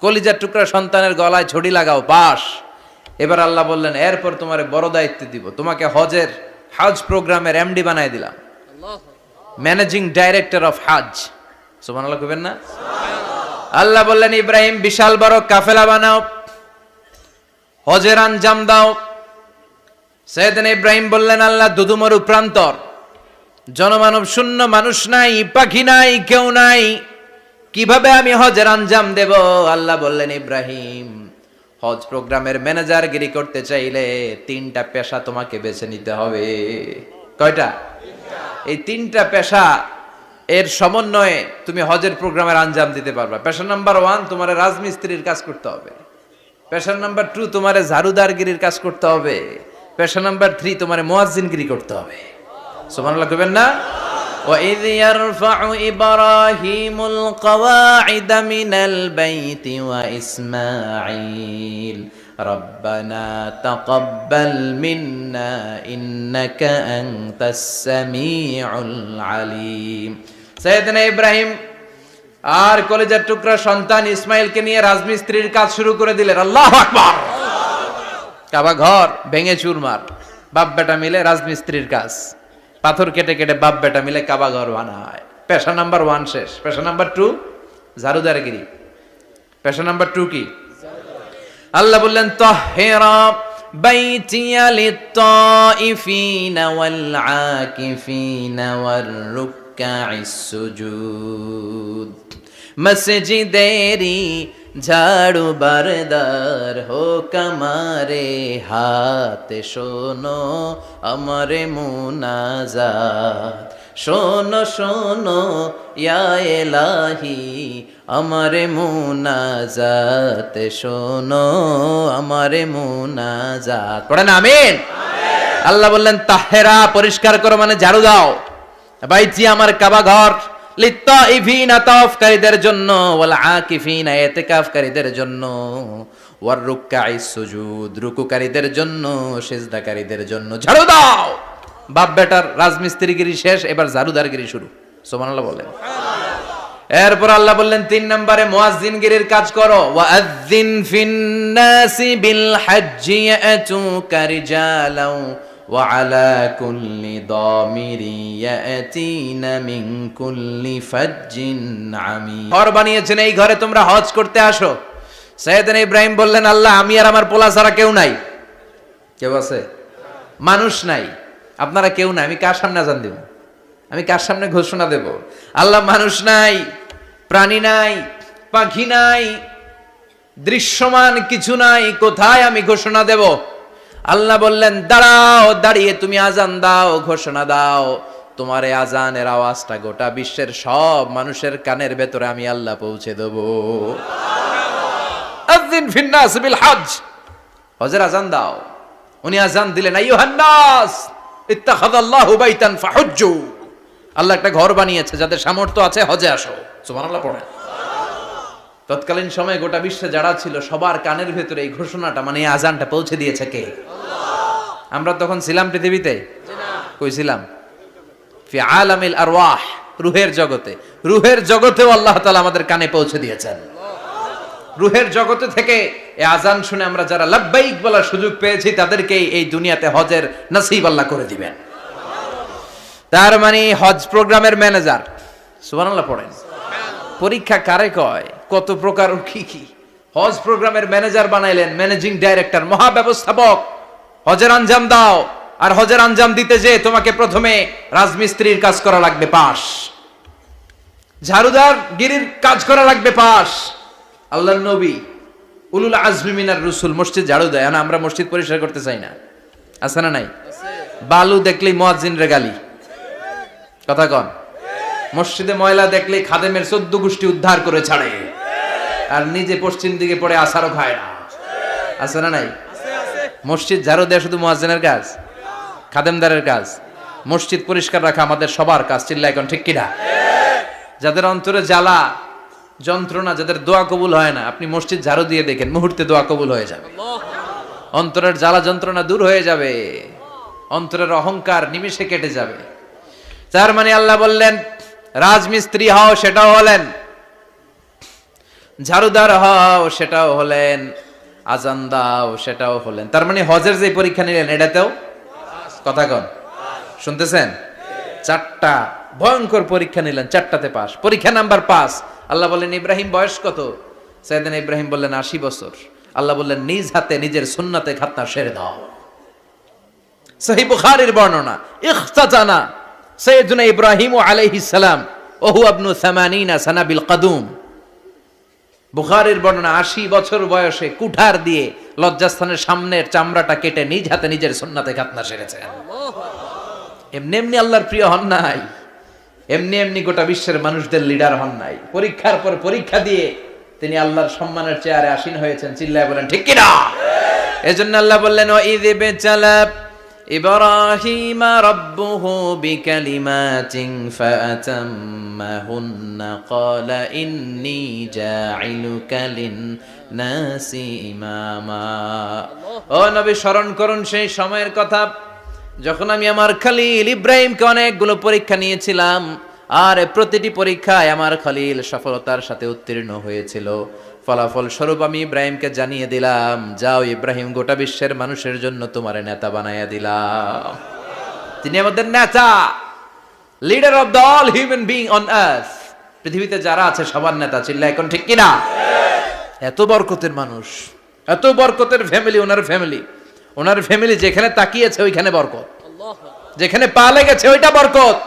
কলিজার টুকরা সন্তানের গলায় ছড়ি লাগাও, পাস। এবার আল্লাহ বললেন, এরপর তোমার বড় দায়িত্ব দিব, তোমাকে হজ প্রোগ্রামের এমডি বানাই দিলাম, ম্যানেজিং ডাইরেক্টর অফ হজ। সুবহানাল্লাহ কইবেন না? আল্লাহ বললেন, ইব্রাহিম বিশাল বড় কাফেলা বানাও, হজের আঞ্জাম দাও। সাইয়েদনা ইব্রাহিম বললেন, আল্লাহ দুদুমরু প্রান্তর, জনমানব শূন্য, মানুষ নাই, পাখি নাই, কেউ নাই, কিভাবে আমি হজের আঞ্জাম দেব? আল্লাহ বললেন, ইব্রাহিম হজ প্রোগ্রামের ম্যানেজারগিরি করতে চাইলে 3টা পেশা তোমাকে বেছে নিতে হবে। কয়টা? এই 3টা পেশা এর সমন্বয়ে তুমি হজের প্রোগ্রামের আঞ্জাম দিতে পারবা। পেশা নাম্বার 1, তোমার রাজমিস্ত্রির কাজ করতে হবে। পেশা নাম্বার 2, তোমার ঝাড়ুদারগিরির কাজ করতে হবে। পেশা নাম্বার 3, তোমার মুয়াজ্জিনগিরি করতে হবে। সুবহানাল্লাহ কইবেন না? وَإِذْ يَرْفَعُ إِبْرَاهِيمُ الْقَوَاعِدَ مِنَ الْبَيْتِ وَإِسْمَاعِيلُ رَبَّنَا تَقَبَّلْ مِنَّا إِنَّكَ أَنْتَ السَّمِيعُ الْعَلِيمُ। সাইয়েদনা ইব্রাহিম আর কলিজার টুকরা সন্তান ইসমাইলকে নিয়ে রাজমিস্ত্রির কাজ শুরু করে দিলেন। আল্লাহু আকবার। কাবা ঘর ভেঙে চুরমার, বাপ বেটা মিলে রাজমিস্ত্রির কাজ, পাথর কেটে কেটে বাপ বেটা মিলে কাবা ঘর বানায়। পেশা নাম্বার 1 শেষ। পেশা নাম্বার 2 ঝাড়ুদারগিরি। পেশা নাম্বার 2 কি? আল্লাহ বললেন, তাহহিরা বাইতিয়া লিত-তাইফিনা ওয়াল আকিফিনা ওয়ার রুকআইস সুজুদ। মসজিদেরি ঝাড়ু বারদার হোক আমারে হাত, শোনো আমারে মুনাজাত। শোনো শোনো ইয়া এলাহি আমারে মুনাজাত, শোনো আমারে মুনাজাত। পড়েন আমিন। আল্লাহ বললেন তাহেরা, পরিষ্কার করো মানে ঝাড়ু দাও, বাইতি আমার কাবা ঘর, লিত্তাইফিনা তাওয়াফকারীদের জন্য, ওয়াল আকিফিনা ইতিকাফকারীদের জন্য, ওয়ার রুকআইস সুজুদ রুকুকারীদের জন্য, সিজদাকারীদের জন্য ঝাড়ু দাও। বাপ বেটার রাজমিস্ত্রিগিরি শেষ, এবার ঝাড়ুদারগিরি শুরু। সুবহানাল্লাহ বলেন। এরপর আল্লাহ বললেন 3 নম্বরে মুয়াজ্জিনগিরির কাজ করো। ওয়াআযিন ফিন্নাসি বিল হজ্জি ইয়াতুকা রিজালাও ওয়া আলা কুল্লি দামিরি ইয়াতিনা মিন কুল্লি ফাজ্জিন আমিক। ঘর বানিয়েছেন, এই ঘরে তোমরা হজ করতে আসো। সাইয়েদনা ইব্রাহিম বললেন আল্লাহ আমি আর আমার পোলা ছাড়া কেউ নাই। কেউ আছে? মানুষ নাই, আপনারা কেউ নাই, আমি কার সামনে আযান দেব? আমি কার সামনে ঘোষণা দেব? আল্লাহ মানুষ নাই, প্রাণী নাই, পাখি নাই, দৃশ্যমান কিছু নাই, কোথায় আমি ঘোষণা দেব? আল্লাহ বললেন দাঁড়াও, দাঁড়িয়ে তুমি আজান দাও, ঘোষণা দাও। তোমার এই আজানের আওয়াজটা গোটা বিশ্বের সব মানুষের কানের ভেতরে আমি আল্লাহ পৌঁছে দেব। আযিন ফিন্নাস বিল হজ, হজের আজান দাও। উনি আজান দিলেন আইয়ুহান নাস ইত্তাখাযাল্লাহু বাইতান ফাহুজ্জু, আল্লাহ একটা ঘর বানিয়েছে, যাদের সামর্থ্য আছে হজে আসো। সুবহানাল্লাহ পড়েন। তৎকালীন সময়ে গোটা বিশ্বে যারা ছিল সবার কানের ভেতরে এই ঘোষণাটা মানে এই আজানটা পৌঁছে দিয়েছে কে? আল্লাহ। আমরা তখন ছিলাম পৃথিবীতে? কই ছিলাম? ফি আলামিল আরওয়াহ, রূহের জগতে। রূহের জগতেও আল্লাহ তাআলা আমাদের কানে পৌঁছে দিয়েছেন। রূহের জগতে থেকে এই আজান শুনে আমরা যারা লাব্বাইক বলার সুযোগ পেয়েছি তাদেরকে এই দুনিয়াতে হজের নসিব আল্লাহ করে দিবেন। তার মানে হজ প্রোগ্রামের ম্যানেজার। সুবহানাল্লাহ পড়েন। পরীক্ষা কারে কয়? কত প্রকার কি কি। হজ প্রোগ্রামের ম্যানেজার বানাইলেন, ম্যানেজিং ডাইরেক্টর, মহাব্যবস্থাপক। হজের আঞ্জাম দাও, আর হজের আঞ্জাম দিতে যে তোমাকে প্রথমে রাজমিস্ত্রির কাজ করা লাগবে পাস, ঝাড়ুদার গিরির কাজ করা লাগবে পাস। আল্লাহর নবী উলুল আজমি মিনার রাসূল মসজিদ ঝাড়ু দেয় না, আমরা মসজিদ পরিষ্কার করতে চাই না, আছে না নাই? বালু দেখলেই মুয়াজ্জিনরে গালি, কথা কন। মসজিদে ময়লা দেখলেই খাদেমের 14 গোষ্ঠী উদ্ধার করে ছাড়ে, আর নিজে পশ্চিম দিকে পড়ে আসারও খায় না, আছে না নাই? মসজিদ ঝাড়ু দেয়া শুধু মুয়াজ্জিনের কাজ? খাদেমদারের কাজ? মসজিদ পরিষ্কার রাখা আমাদের সবার কাজ। চিল্লা এখন ঠিক কিনা? যাদের অন্তরে জ্বালা যন্ত্রণা, যাদের দোয়া কবুল হয় না, আপনি মসজিদ ঝাড়ু দিয়ে দেখেন মুহূর্তে দোয়া কবুল হয়ে যাবে। অন্তরের জ্বালা যন্ত্রণা দূর হয়ে যাবে, অন্তরের অহংকার নিমেষে কেটে যাবে। তার মানে আল্লাহ বললেন রাজমিস্ত্রি হও, সেটাও হলেন, ঝাড়ুদার হও, সেটাও হলেন, আজান দাও, সেটাও হলেন। তার মানে হজের যে পরীক্ষা নিলেন এটাতেও, কথা কন, শুনতেছেন? 4টা ভয়ঙ্কর পরীক্ষা নিলেন, 4টাতে পাস। পরীক্ষা নাম্বার 5। আল্লাহ বললেন ইব্রাহিম বয়স কত? সাইয়েদনা ইব্রাহিম বললেন 80 বছর। আল্লাহ বললেন নিজ হাতে নিজের সুন্নাতে খাতনা সেরে দাও। সহিহ বুখারীর বর্ণনা, ইখতাতানা সাইয়েদনা ইব্রাহিম আলাইহিস সালাম ওয়া হুয়া ইবনু 80 সানা বিল কদুম। বুখারীর বর্ণনা 80 বছর বয়সে কুঠার দিয়ে লজ্জাস্থানের সামনের চামড়াটা কেটে নিজ হাতে নিজের সুন্নাতে খাতনা সেরেছেন। এমনি এমনি আল্লাহর প্রিয় হন নাই, এমনি এমনি গোটা বিশ্বের মানুষদের লিডার হন নাই। পরীক্ষার পর পরীক্ষা দিয়ে তিনি আল্লাহর সম্মানের চেয়ারে আসীন হয়েছেন। চিল্লায় বলেন ঠিক কিনা? এজন্য আল্লাহ বললেন ওয়াইয ইবতালা ইব্রাহিমা রাব্বুহু বিকালিমাতিন ফাআতাম্মাহুন্না ক্বালা ইন্নী জাঈলুকা লিন-নাসি ইমামা। ও নবী, স্মরণ করুন সেই সময়ের কথা যখন আমি আমার খলিল ইব্রাহিমকে অনেকগুলো পরীক্ষা নিয়েছিলাম, আর প্রতিটি পরীক্ষায় আমার খলিল সফলতার সাথে উত্তীর্ণ হয়েছিল। ফলাফল স্বরূপ আমি ইব্রাহিমকে জানিয়ে দিলাম, যাও ইব্রাহিম, গোটা বিশ্বের মানুষের জন্য তোমার নেতা বানাইয়া দিলাম। তিনি আমাদের নেতা, leader of the all human being on earth. পৃথিবীতে যারা আছে সবার নেতা। চিল্লা এখন ঠিক কিনা? এত বরকতের মানুষ, এত বরকতের ফ্যামিলি, ওনার ফ্যামিলি যেখানে তাকিয়েছে ওইখানে বরকত, যেখানে পা লেগেছে ওইটা বরকত।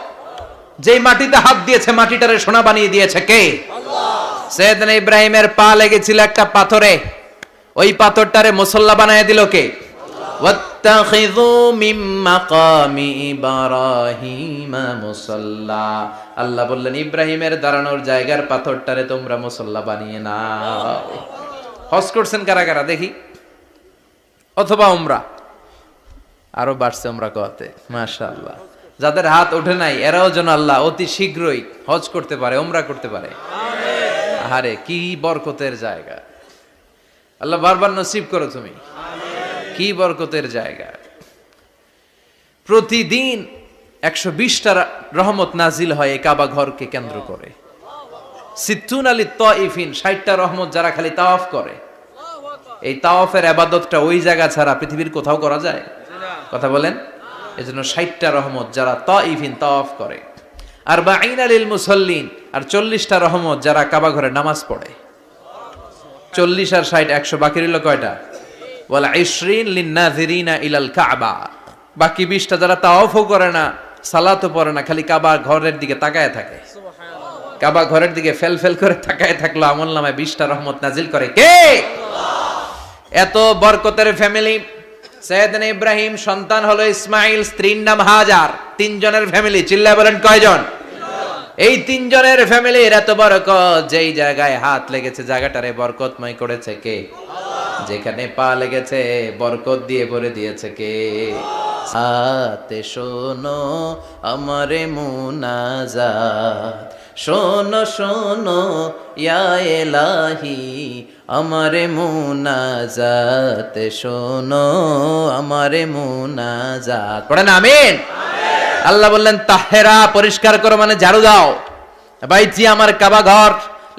যেই মাটিতে হাত দিয়েছে মাটিটারে সোনা বানিয়ে দিয়েছে কে? আল্লাহ। সাইয়েদনা ইব্রাহিমের পা লেগেছিল একটা পাথরে, ওই পাথরটারে মুসল্লা বানিয়ে দিল কে? আল্লাহ। ওয়াত্তাখিযু মিন মাকামি ইব্রাহিমা মুসাল্লা। আল্লাহ বললেন ইব্রাহিমের দাঁড়ানোর জায়গার পাথরটারে তোমরা মুসাল্লা বানিয়ে নাও। হজ করছেন কারা কারা দেখি, অথবা উমরা, আরো বাড়ছে উমরা করতে, মাশাআল্লাহ। যাদের হাত ওঠে নাই এরাও যেন আল্লাহ অতি শীঘ্রই হজ করতে পারে, উমরা করতে পারে। আরে কি বরকতের জায়গা, আল্লাহ বারবার নসিব করো তুমি। কি বরকতের জায়গা, প্রতিদিন 120টা রহমত নাজিল হয় এই কাবা ঘরকে কেন্দ্র করে। সিত্তুন আলী তাইফিন, 60টা রহমত যারা খালি তাওয়াফ করে। এই তাওয়াফের ইবাদতটা ওই জায়গা ছাড়া পৃথিবীর কোথাও করা যায়? কথা বলেন। এজন্য 60টা রহমত যারা তাইফিন তাওয়াফ করে, আর 40 লিল মুসাল্লিন, আর 40টা রহমত যারা কাবা ঘরে নামাজ পড়ে। 40 আর 60 100, বাকি রইল কয়টা? ওয়াল 20 লিন নাযিরিনা ইলাল কাবা। বাকি 20টা যারা তাওয়াফও করে না, সালাতও পড়ে না, খালি কাবা ঘরের দিকে তাকায় থাকে। কাবা ঘরের দিকে ফেল ফেল করে তাকায় থাকলো, আমলনামায় 20টা রহমত নাজিল করে কে? এত বরকতের ফ্যামিলি। সাইয়েদনা ইব্রাহিম সন্তান হলো ইসমাইল, স্ত্রীর নাম হাজার। 3 জনের ফ্যামিলি, চিল্লায় বলেন কয়জন? এই 3 জনের ফ্যামিলির এত বরকত, যেই জায়গায় হাত লেগেছে জায়গাটারে বরকতময় করেছে কে? যেখানে পা লেগেছে বরকত দিয়ে ভরে দিয়েছে কে? সাথে শোনো আমারে মুনাজাত, শোনো শোনো ইয়া ইলাহি আমারে মুনাজাত, শোনো আমারে মুনাজাত। পড়েন আমিন। আল্লাহ বললেন তাহেরা, পরিষ্কার করো মানে ঝাড়ু দাও। বাইতি আমার কাবা ঘর,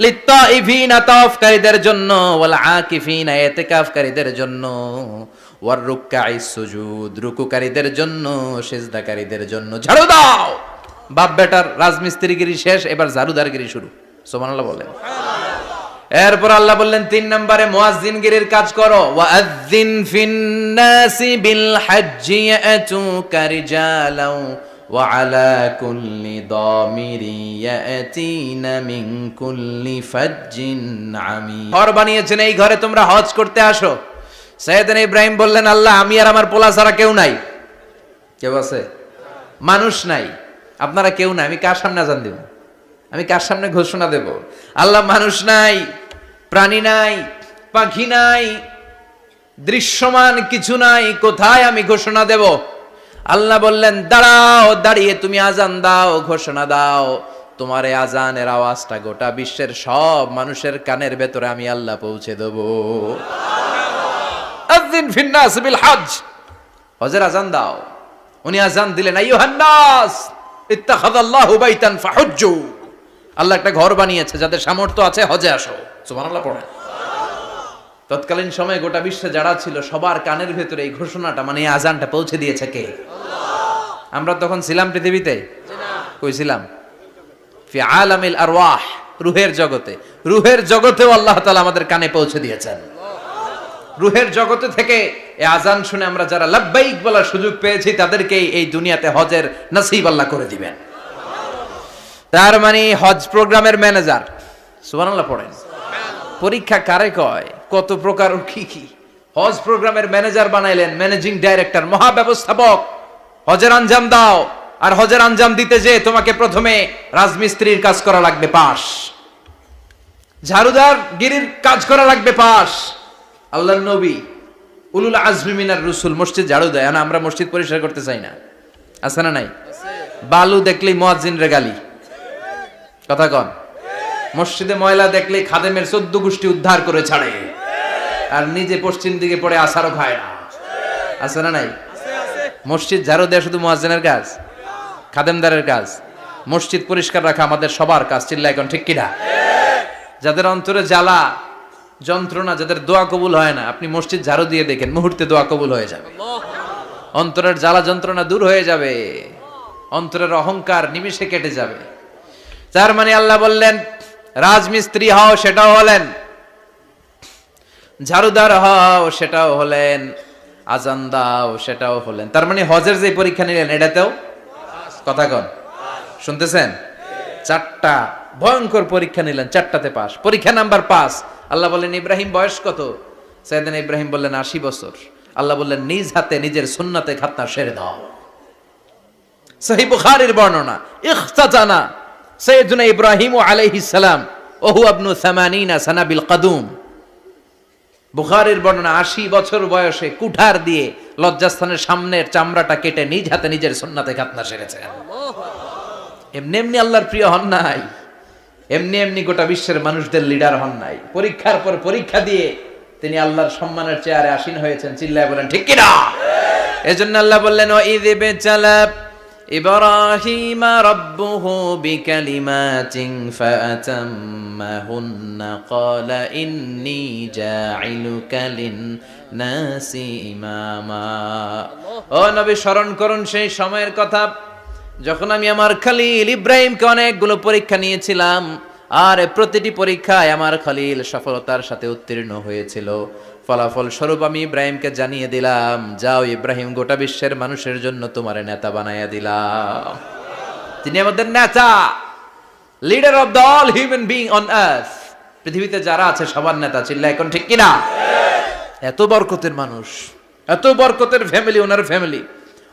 লিত্তাইফিনা তাওয়াফকারীদের জন্য, ওয়াল আকিফিনা ইতিকাফকারীদের জন্য, ওয়ার রুকআইস সুজুদ রুকুকারীদের জন্য, সিজদাকারীদের জন্য। ঝাড়ু দাও। বাপ বেটার রাজমিস্ত্রিগিরি শেষ, এবার ঝাড়ুদারগিরি শুরু। সুবহানাল্লাহ বলেন। এরপর আল্লাহ বললেন 3 নম্বরে মুয়াজ্জিনগিরির কাজ করো। ওয়াআযযিন ফিন্নাসি বিল হজ্জি ইয়াতুকা রিজালাও ওয়া আলা কুল্লি দামিরি ইয়াতিনা মিন কুল্লি ফাজ্জিন আমিক। ঘর বানিয়েছেন, এই ঘরে তোমরা হজ করতে আসো। সাইয়েদনা ইব্রাহিম বললেন আল্লাহ আমি আর আমার পোলা ছাড়া কেউ নাই। কেউ আছে? মানুষ নাই, আপনারা কেউ নাই, আমি কার সামনে আযান দেব? আমি কার সামনে ঘোষণা দেব? আল্লাহ মানুষ নাই, প্রাণী নাই, পাখি নাই, দৃশ্যমান কিছু নাই, কোথায় আমি ঘোষণা দেব? আল্লাহ বললেন দাঁড়াও, দাঁড়িয়ে তুমি আজান দাও, ঘোষণা দাও। তোমার এই আজানের আওয়াজটা গোটা বিশ্বের সব মানুষের কানের ভেতরে আমি আল্লাহ পৌঁছে দেব। আযিন ফিন্নাস বিল হজ, হজের আজান দাও। উনি আজান দিলেন আইয়ুহান নাস ইত্তাখাযাল্লাহু বাইতান ফাহুজ্জু। আল্লাহ একটা ঘর বানিয়েছে, যাদের সামর্থ্য আছে হজে আসো। সুবহানাল্লাহ পড়েন। তৎকালীন সময়ে গোটা বিশ্বে যারা ছিল সবার কানের ভেতরে এই ঘোষণাটা মানে এই আজানটা পৌঁছে দিয়েছে কে? আমরা তখন ছিলাম পৃথিবীতে? কই ছিলাম? ফি আলামিল আরওয়াহ, রূহের জগতে। রূহের জগতেও আল্লাহ তাআলা আমাদের কানে পৌঁছে দিয়েছেন। রূহের জগতে থেকে এই আজান শুনে আমরা যারা লাব্বাইক বলার সুযোগ পেয়েছি তাদেরকে এই দুনিয়াতে হজের নসিব আল্লাহ করে দিবেন। তার মানে হজ প্রোগ্রামের ম্যানেজার। সুবহানাল্লাহ পড়েন। পরীক্ষা কারে কয়? কত প্রকার কি কি। হজ প্রোগ্রামের ম্যানেজার বানাইলেন, ম্যানেজিং ডাইরেক্টর, মহাব্যবস্থাপক। হজের আঞ্জাম দাও, আর হজের আঞ্জাম দিতে যে তোমাকে প্রথমে রাজমিস্ত্রির কাজ করা লাগবে পাস, ঝাড়ুদার গিরির কাজ করা লাগবে পাস। আল্লাহর নবী উলুল আজমি মিনার রসুল মসজিদ ঝাড়ু দেয়, না আমরা মসজিদ পরিষ্কার করতে চাই না? আছে না নাই? বালু দেখলেই মুয়াজ্জিনরে গালি, কথা কন। মসজিদে ময়লা দেখলেই খাদেমের 14 গোষ্ঠী উদ্ধার করে ছাড়ে, আর নিজে পশ্চিম দিকে পড়ে আসারও খায় না। আছে না নাই? মসজিদ ঝাড়ু দেয়া শুধু মুয়াজ্জিনের কাজ? খাদেমদারের কাজ? মসজিদ পরিষ্কার রাখা আমাদের সবার কাজ। চিল্লা এখন ঠিক কিনা? যাদের অন্তরে জ্বালা যন্ত্রণা, যাদের দোয়া কবুল হয় না, আপনি মসজিদ ঝাড়ু দিয়ে দেখেন, মুহূর্তে দোয়া কবুল হয়ে যাবে। অন্তরের জ্বালা যন্ত্রণা দূর হয়ে যাবে, অন্তরের অহংকার নিমিষে কেটে যাবে। তার মানে আল্লাহ বললেন রাজমিস্ত্রি হও, সেটাও হলেন, ঝাড়ুদার হও, সেটাও হলেন, আজান দাও, সেটাও হলেন। তার মানে হজের যে পরীক্ষা নিলেন এটাতেও, কথা কন, শুনতেছেন? 4টা ভয়ঙ্কর পরীক্ষা নিলেন, 4টাতে পাস। পরীক্ষা নাম্বার 5। আল্লাহ বললেন ইব্রাহিম বয়স কত? সাইয়েদনা ইব্রাহিম বললেন 80 বছর। আল্লাহ বললেন নিজ হাতে নিজের সুন্নাতে খাতনা সেরে দাও। সহিহ বুখারীর বর্ণনা, ইখতাতানা সাইয়্যিদুনা ইব্রাহিম আলাইহিস সালাম ওয়া হুয়া ইবনু 80 সানা বিল কাদুম। বুখারীর বর্ণনা, 80 বছর বয়সে কুঠার দিয়ে লজ্জাস্থানের সামনের চামড়াটা কেটে নিজ হাতে নিজের সুন্নাতে খাতনা সেরেছেন। এমনি এমনি আল্লাহর প্রিয় হন নাই, এমনি এমনি গোটা বিশ্বের মানুষদের লিডার হন নাই। পরীক্ষার পর পরীক্ষা দিয়ে তিনি আল্লাহর সম্মানের চেয়ারে আসীন হয়েছেন। চিল্লায় বলেন ঠিক কিনা? এজন্য আল্লাহ বললেন ওয়াইয বিতালা ইব্রাহিমা রাব্বুহু বিকালিমাতিন ফাআতাম্মাহুন্না ক্বালা ইন্নী জাঈলুকা লিন-নাসি ইমামা। ও নবী, স্মরণ করুন সেই সময়ের কথা যখন আমি আমার খলিল ইব্রাহিমকে অনেকগুলো পরীক্ষা নিয়েছিলাম, আর প্রতিটি পরীক্ষায় আমার খলিল সফলতার সাথে উত্তীর্ণ হয়েছিল। ফলাফল স্বরূপ আমি ইব্রাহিমকে জানিয়ে দিলাম, যাও ইব্রাহিম, গোটা বিশ্বের মানুষের জন্য তোমার নেতা বানাইয়া দিলাম। তিনি আমাদের নেতা, leader of the all human being on earth. পৃথিবীতে যারা আছে সবার নেতা। চিল্লা এখন ঠিক কিনা? এত বরকতের মানুষ, এত বরকতের ফ্যামিলি,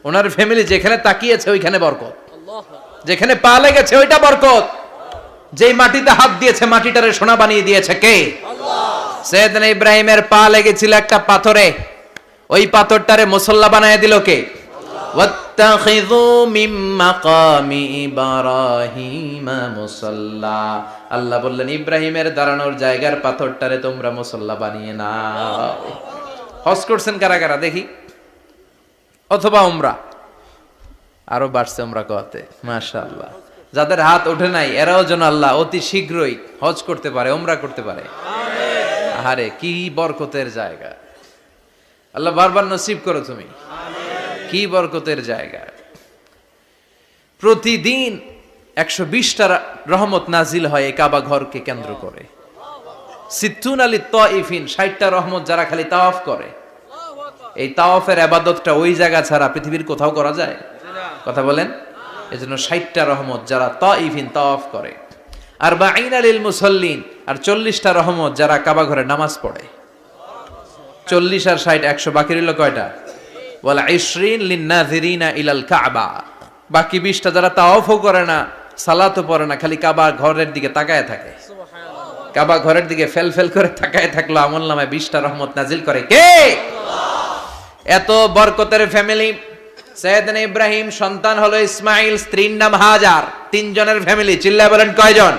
ওনার ফ্যামিলি যেখানে তাকিয়েছে ওইখানে বরকত, যেখানে পা লেগেছে ওইটা বরকত। যেই মাটিতে হাত দিয়েছে মাটিটারে সোনা বানিয়ে দিয়েছে কে? আল্লাহ। সাইয়েদনা ইব্রাহিমের পা লেগেছিল একটা পাথরে, ওই পাথরটারে মুসল্লা বানিয়ে দিল কে? আল্লাহ। ওয়াত্তাখিযু মিন মাকামি ইব্রাহিম মুসাল্লা। আল্লাহ বললেন ইব্রাহিমের দাঁড়ানোর জায়গার পাথরটারে তোমরা মুসল্লা বানিয়ে নাও। হজ করছেন কারা কারা দেখি? অথবা উমরা? আরো বাড়ছে উমরা করতে, মাশাআল্লাহ। যাদের হাত ওঠে নাই এরাও যেন আল্লাহ অতি শীঘ্রই হজ করতে পারে, উমরা করতে পারে। আমিন। আরে কি বরকতের জায়গা, আল্লাহ বারবার নসিব করো তুমি। আমিন। কি বরকতের জায়গা। প্রতিদিন 120টা রহমত নাজিল হয় এই কাবা ঘরকে কেন্দ্র করে। সিত্তুনা লিত-তাইফিন, 60টা রহমত যারা খালি তাওয়াফ করে। এই তাওয়াফের ইবাদতটা ওই জায়গা ছাড়া পৃথিবীর কোথাও করা যায়? কথা বলেন। এজন্য 60টা রহমত যারা তাইফিন তাওয়াফ করে, আর 40 লিল মুসাল্লিন, আর 40টা রহমত যারা কাবা ঘরে নামাজ পড়ে। 40 আর 60 100, বাকি রইল কয়টা? ওয়াল 20 লিন নাযিরিনা ইলাল কাবা। বাকি 20টা যারা তাওয়াফও করে না, সালাতও পড়ে না, খালি কাবা ঘরের দিকে তাকায় থাকে। সুবহানাল্লাহ। কাবা ঘরের দিকে ফেল করে তাকায় থাকলো, আমলনামায় 20টা রহমত নাজিল করে কে? আল্লাহ। এত বরকতের ফ্যামিলি। সাইয়েদনা ইব্রাহিম সন্তান হলো ইসমাইল, স্ত্রীর নাম হাজার। 3 জনের ফ্যামিলি। চিল্লায় বলেন কয়জন?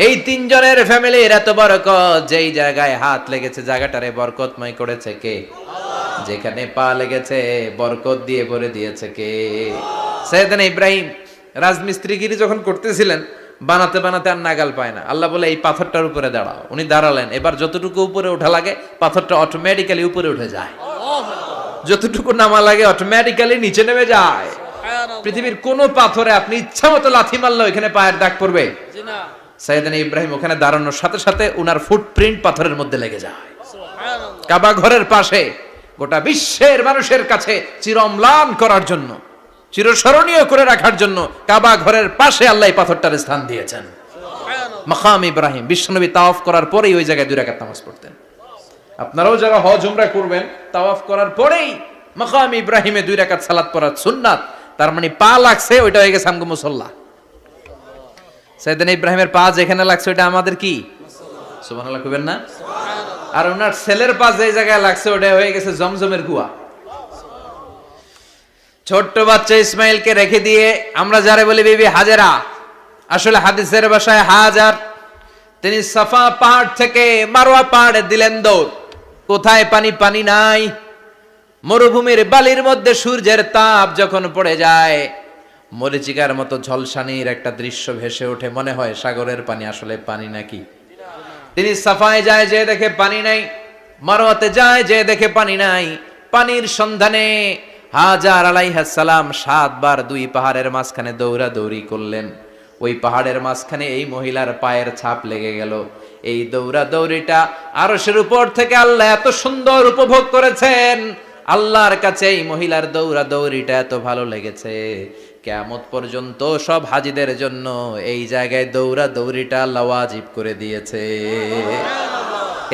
এই 3 জনের ফ্যামিলির এত বরকত, যেই জায়গায় হাত লেগেছে জায়গাটারে বরকতময় করেছে কে? আল্লাহ। যেখানে পা লেগেছে বরকত দিয়ে ভরে দিয়েছে কে? সাইয়েদনা ইব্রাহিম রাজমিস্ত্রিগিরি যখন করতেছিলেন, বানাতে বানাতে আর নাগাল পায় না। আল্লাহ বলে এই পাথরটার উপরে দাঁড়াও। উনি দাঁড়ালেন। এবার যতটুকু উপরে ওঠা লাগে পাথরটা অটোমেটিক্যালি উপরে উঠে যায়, যতটুকু নামা লাগে অটোমেটিক্যালি নিচে নেমে যায়। পৃথিবীর কোন পাথরে আপনি ইচ্ছা মতো লাথি মারলে ওখানে পায়ের দাগ পড়বে? সাইয়েদনা ইব্রাহিম ওখানে দাঁড়ানোর সাথে সাথে উনার ফুটপ্রিন্ট পাথরের মধ্যে লেগে যায়। কাবা ঘরের পাশে গোটা বিশ্বের মানুষের কাছে চিরম্লান করার জন্য, চিরস্মরণীয় করে রাখার জন্য কাবা ঘরের পাশে আল্লাহ এই পাথরটার স্থান দিয়েছেন। মাকাম ইব্রাহিম। বিশ্বনবী তাওয়াফ করার পরেই ওই জায়গায় 2 রাকাত নামাজ পড়তেন। আপনারাও যারা হজ উমরা করবেন, তাওয়াফ করার পরেই মাকাম ইব্রাহিমে 2 রাকাত সালাত পড়া সুন্নাত। তার মানে পা লাগছে, ওইটা হয়ে গেছে আমগো মুসাল্লা। সাইয়েদনা ইব্রাহিমের পা যেখানে লাগছে ওইটা আমাদের কি? সুবহানাল্লাহ কইবেন না? সুবহানাল্লাহ। আর ওনার ছেলের পা যে জায়গায় লাগছে ওটা হয়ে গেছে জমজমের কুয়া। ছোট্ট বাচ্চা ইসমাইলকে রেখে দিয়ে আমরা যারে বলি বিবি হাজেরা, আসলে হাদিসের ভাষায় হাজার, তিনি সাফা পাহাড় থেকে মারওয়া পাহাড়ে দিলেন দৌড়। কোথায় পানি? পানি নাই। মরুভূমির বালির মধ্যে সূর্যের তাপ যখন পড়ে যায়, মরিচিকার মতো ঝলসানির একটা দৃশ্য ভেসে ওঠে, মনে হয় সাগরের পানি, আসলে পানি নাকি। তিনি সাফায় যায়, যে দেখে পানি নাই। মারওয়াতে যায়, যে দেখে পানি নাই। পানির সন্ধানে হাজার আলাইহিস সালাম 7 বার 2 পাহাড়ের মাঝখানে দৌড়াদৌড়ি করলেন। ওই পাহাড়ের মাঝখানে এই মহিলার পায়ের ছাপ লেগে গেল। এই দৌড়াদৌড়িটা আরশের উপর থেকে আল্লাহ এত সুন্দর উপভোগ করেছেন। আল্লাহর কাছে এই মহিলার দৌড়াদৌড়িটা এত ভালো লেগেছে, কিয়ামত পর্যন্ত সব হাজীদের জন্য এই জায়গায় দৌড়াদৌড়িটা আল্লাহ ওয়াজিব করে দিয়েছে।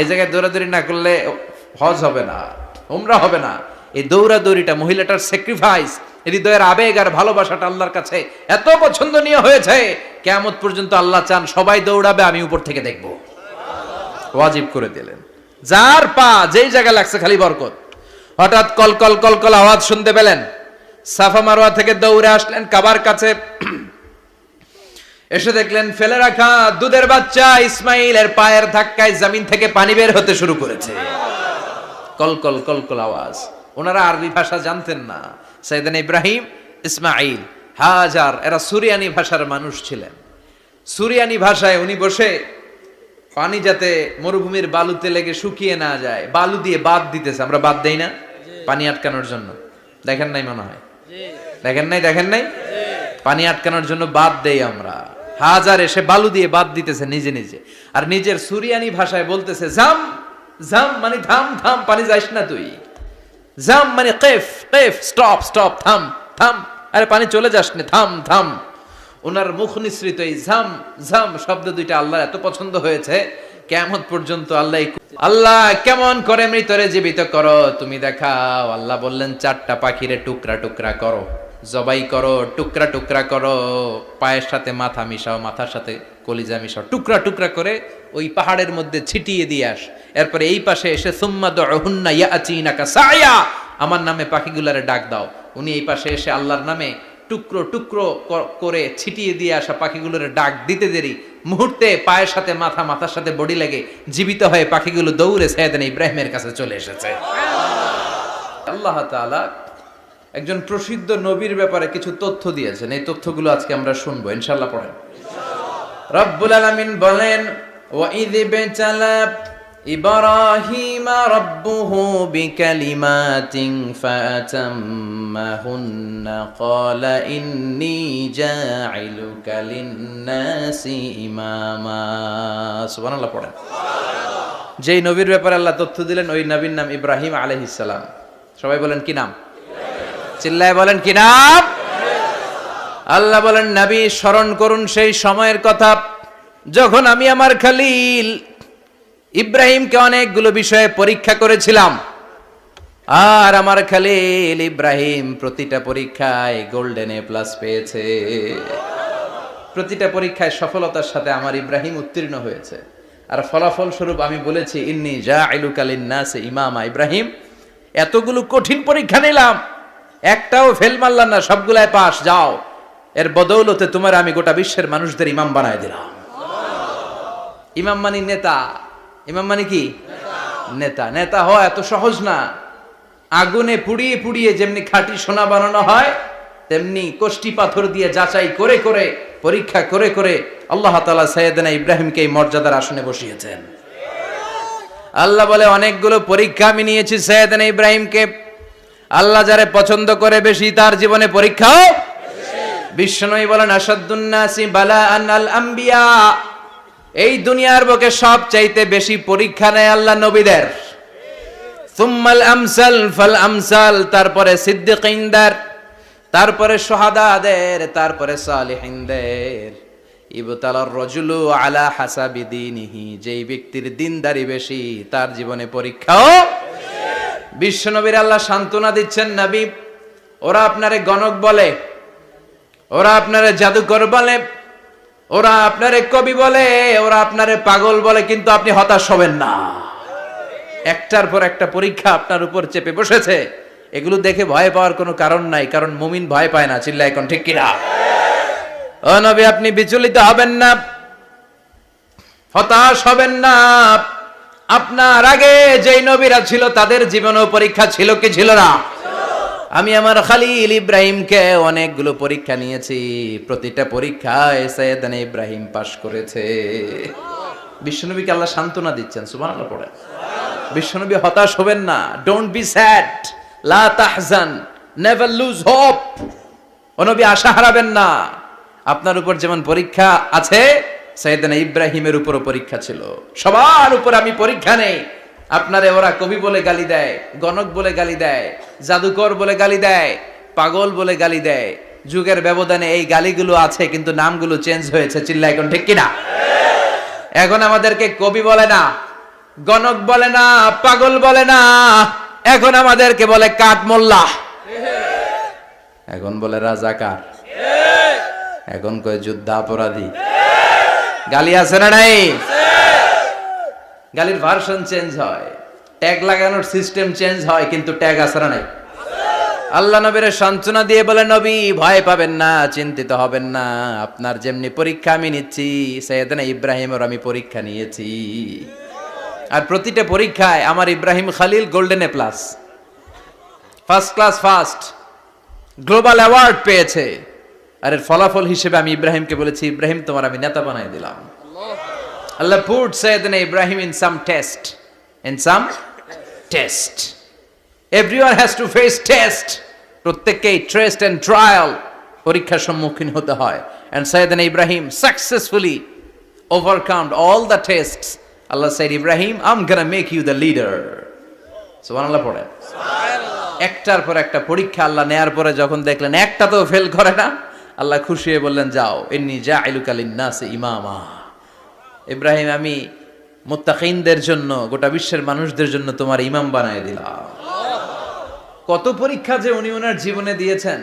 এই জায়গায় দৌড়াদৌড়ি না করলে হজ হবে না, উমরা হবে না। এই দৌড়াদৌড়িটা, মহিলাটার স্যাক্রিফাইস, হৃদয়ের আবেগ আর ভালোবাসাটা আল্লাহর কাছে এত পছন্দনীয় হয়েছে, কিয়ামত পর্যন্ত আল্লাহ চান সবাই দৌড়াবে, আমি উপর থেকে দেখব। ওয়াজিব করে দিলেন, যার পা যেই জায়গায় লাগছে খালি বরকত। হঠাৎ কল কল কল কল আওয়াজ শুনতে পেলেন, সাফা মারওয়া থেকে দৌড়ে আসলেন কাবার কাছে। এসে দেখলেন ফেলে রাখা দুধের বাচ্চা ইসমাইলের পায়ের ধাক্কায় জমিন থেকে পানি বের হতে শুরু করেছে। কল কল কল কল আওয়াজ। ওনারা আরবি ভাষা জানতেন না। সাইয়েদনা ইব্রাহিম, ইসমাইল, হাজার, এরা সুরিয়ানি ভাষার মানুষ ছিলেন। সুরিয়ানি ভাষায় উনি বসে পানি যাতে মরুভূমির বালুতে লেগে শুকিয়ে না যায়, বালু দিয়ে বাদ দিতেছে। আমরা বাদ দেই না পানি আটকানোর জন্য? দেখেন নাই মনে হয়? দেখেন নাই? পানি আটকানোর জন্য বাদ দেই আমরা। হাজার এসে বালু দিয়ে বাদ দিতেছে নিজে নিজে, আর নিজের সুরিয়ানি ভাষায় বলতেছে জাম জাম, মানে থাম থাম, পানি যাইস না তুই। জাম মানে কেফ কেফ, স্টপ স্টপ, থাম থাম, আরে পানি চলে যাস না, থাম থাম। ওনার মুখ নিঃসৃত এই ঝাম ঝাম শব্দ দুইটা আল্লাহ এত পছন্দ হয়েছে, কিয়ামত পর্যন্ত আল্লাহ কেমন করে মৃতরে জীবিত করো তুমি দেখাও। আল্লাহ বললেন 4টা পাখিরে টুকরা টুকরা করো, জবাই করো, টুকরা টুকরা করো, পায়ের সাথে মাথা মিশাও, মাথার সাথে কলিজা মিশাও, টুকরা টুকরা করে ওই পাহাড়ের মধ্যে ছিটিয়ে দিয়ে আস। এরপরে এই পাশে এসে সুম্মা দুহুন্না ইয়াতিনাকা সায়া, আমার নামে পাখিগুলারে ডাক দাও। উনি এই পাশে এসে আল্লাহর নামে টুকরো টুকরো করে ছিটিয়ে দিয়ে আসা পাখিগুলোর ডাক দিতে দেরি মুহূর্তে পায়ের সাথে মাথা, মাথার সাথে বডি লেগে জীবিত হয়ে পাখিগুলো দৌড়ে সাইয়েদনা ইব্রাহিমের কাছে চলে এসেছে। আল্লাহ তাআলা একজন প্রসিদ্ধ নবীর ব্যাপারে কিছু তথ্য দিয়েছেন, এই তথ্যগুলো আজকে আমরা শুনবো ইনশাআল্লাহ। পড়েন। রব্বুল আলামিন বলেন, ওয়া ইয বিতালা ইব্রাহিমা রাব্বুহু বিকালিমাতিন ফাতাম্মাহুন্না ক্বালা ইন্নী জাঈলুকা লিন-নাসি ইমামা। সুবহানাল্লাহ পড়েন। যেই নবীর ব্যাপারে আল্লাহ তথ্য দিলেন ওই নবীর নাম ইব্রাহিম আলাইহিস সালাম। সবাই বলেন কি নাম? চিল্লায় বলেন কি নাম? আল্লাহ বলেন, নবী স্মরণ করুন সেই সময়ের কথা যখন আমি আমার খলিল ইব্রাহিমকে অনেকগুলো বিষয়ে পরীক্ষা করেছিলাম, আর আমার খলিল ইব্রাহিম প্রতিটা পরীক্ষায় গোল্ডেন এ প্লাস পেয়েছে। প্রতিটা পরীক্ষায় সফলতার সাথে আমার ইব্রাহিম উত্তীর্ণ হয়েছে। আর ফলাফল স্বরূপ আমি বলেছি ইন্নী জাঈলুকা লিন-নাসি ইমামা। ইব্রাহিম, এতগুলো কঠিন পরীক্ষা নিলাম, একটাও ফেল মারলাম না, সবগুলাই পাস। যাও, এর বদৌলতে তোমার আমি গোটা বিশ্বের মানুষদের ইমাম বানায় দিলাম। ইমাম মানে নেতা। ইমাম মানে কি? নেতা। নেতা হওয়া এত সহজ না। আগুনে পুড়িয়ে পুড়িয়ে যেমনি খাঁটি সোনা বানানো হয়, তেমনি কষ্টি পাথর দিয়ে যাচাই করে করে, পরীক্ষা করে করে আল্লাহ তাআলা সাইয়েদনা ইব্রাহিমকে এই মর্যাদার আসনে বসিয়েছেন। আল্লাহ বলে, অনেকগুলো পরীক্ষা আমি নিয়েছি সাইয়েদনা ইব্রাহিমকে। আল্লাহ যারে পছন্দ করে বেশি, তার জীবনে পরীক্ষাও বিশ্বনবী বলেন, আসাদুন নাসি বালাআন আল আম্বিয়া। এই দুনিয়ার বুকে সবচাইতে বেশি পরীক্ষা নেয় আল্লাহ নবীদের। সুম্মাল আমসাল ফাল আমসাল, তারপরে সিদ্দিকিনদের, তারপরে শুহাদাদের, তারপরে সালিহিনদের। ইবতালার রাজুলু আলা হাসাবি দীনিহি, যেই ব্যক্তির দিনদারি বেশি তার জীবনে পরীক্ষাও। বিশ্বনবীর আল্লাহ সান্ত্বনা দিচ্ছেন, নবী ওরা আপনারে গণক বলে, ওরা আপনারে জাদুকর বলে, ওরা আপনারে কবি বলে, ওরা আপনারে পাগল বলে, কিন্তু আপনি হতাশ হবেন না। একটার পর একটা পরীক্ষা আপনার উপর চেপে বসেছে, এগুলো দেখে ভয় পাওয়ার কোনো কারণ নাই, কারণ মুমিন ভয় পায় না। চিল্লায় এখন ঠিক কিনা? ও নবী, আপনি বিচলিত হবেন না, হতাশ হবেন না। আপনার আগে যেই নবীরা ছিল তাদের জীবনেও পরীক্ষা ছিল কি ছিল না? আমি আমার খলিল ইব্রাহিমকে অনেকগুলো পরীক্ষা নিয়েছি, প্রতিটা পরীক্ষায় সাইয়েদনা ইব্রাহিম পাশ করেছে। বিশ্বনবীকে আল্লাহ সান্ত্বনা দিচ্ছেন। সুবহানাল্লাহ পড়ে। বিশ্বনবী হতাশ হবেন না। ডোন্ট বি স্যাড, লা তাহজান, নেভার লুজ হোপ। ও নবী, আশা হারাবেন না। আপনার উপর যেমন পরীক্ষা আছে, সাইয়েদনা ইব্রাহিমের উপরও পরীক্ষা ছিল। সবার উপর আমি পরীক্ষা নেই। আপনারে ওরা কবি বলে গালি দেয়, গণক বলে গালি দেয়, জাদুকর বলে গালি দেয়, পাগল বলে গালি দেয়। যুগের ব্যবধানে এই গালিগুলো আছে, কিন্তু নামগুলো চেঞ্জ হয়েছে। চিল্লা এখন ঠিক কিনা? এখন আমাদেরকে কবি বলে না, গণক বলে না, পাগল বলে না, এখন আমাদেরকে বলে কাঠ মোল্লা, এখন বলে রাজাকার, এখন কয় যুদ্ধাপরাধী। গালি আছে না নাই? গালির ভার্সন চেঞ্জ হয়, ট্যাগ লাগানোর সিস্টেম চেঞ্জ হয়, কিন্তু ট্যাগ আছে না নাই? আল্লাহ নবীর সান্ত্বনা দিয়ে বলে, নবী ভয় পাবেন না, চিন্তিত হবেন না, আপনার যেমনি পরীক্ষা আমি নিচ্ছি, সাইয়েদনা ইব্রাহিমের আমি পরীক্ষা নিয়েছি। আর প্রতিটা পরীক্ষায় আমার Ibrahim Khalil golden A plus, first class first, global award পেয়েছে। আর এর ফলাফল হিসেবে আমি ইব্রাহিমকে বলেছি, ইব্রাহিম তোমার আমি নেতা বানাই দিলাম। Allah put Sayyidina Ibrahim in some test. In some test. Everyone has to face test. প্রত্যেককেই টেস্ট এন্ড ট্রায়াল, পরীক্ষার সম্মুখীন হতে হয়। And Sayyidina Ibrahim successfully overcome all the tests. Allah said, Ibrahim, I'm gonna make you the leader. সুবহানাল্লাহ পড়েন। একটার পর একটা পরীক্ষা আল্লাহ নেয়ার পরে যখন দেখলেন একটা তো ফেল করে না, আল্লাহ খুশি হয়ে বললেন, যাও, ইন্নী জাইলুকা লিন-নাসি ইমামা। ইব্রাহিম, আমি মুত্তাকিনদের জন্য, গোটা বিশ্বের মানুষদের জন্য তোমার ইমাম বানায় দিলাম। কত পরীক্ষা যে উনি ওনার জীবনে দিয়েছেন,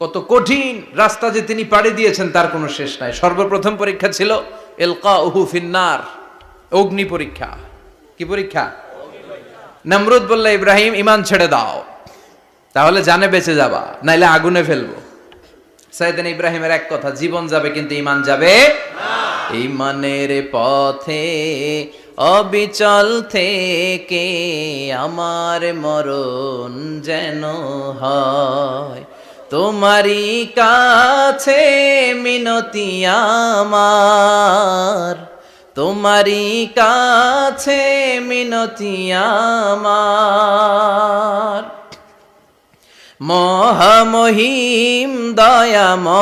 কত কঠিন রাস্তা যে তিনি পাড়ি দিয়েছেন তার কোনো শেষ নাই। সর্বপ্রথম পরীক্ষা ছিল ইলকাউহু ফিন্নার, অগ্নি পরীক্ষা। কি পরীক্ষা? নমরুদ বলল, ইব্রাহিম ঈমান ছেড়ে দাও, তাহলে জানে বেঁচে যাবা, নাইলে আগুনে ফেলবো। সাইয়েদনা ইব্রাহিমের এক কথা, জীবন যাবে কিন্তু ঈমান যাবে না। ঈমানের পথে অবিচল থেকে আমার মরণ যেন হয়, তোমারই কাছে মিনতি আমার, তোমারই কাছে মিনতি আমার। মহামহিম দয়াময়,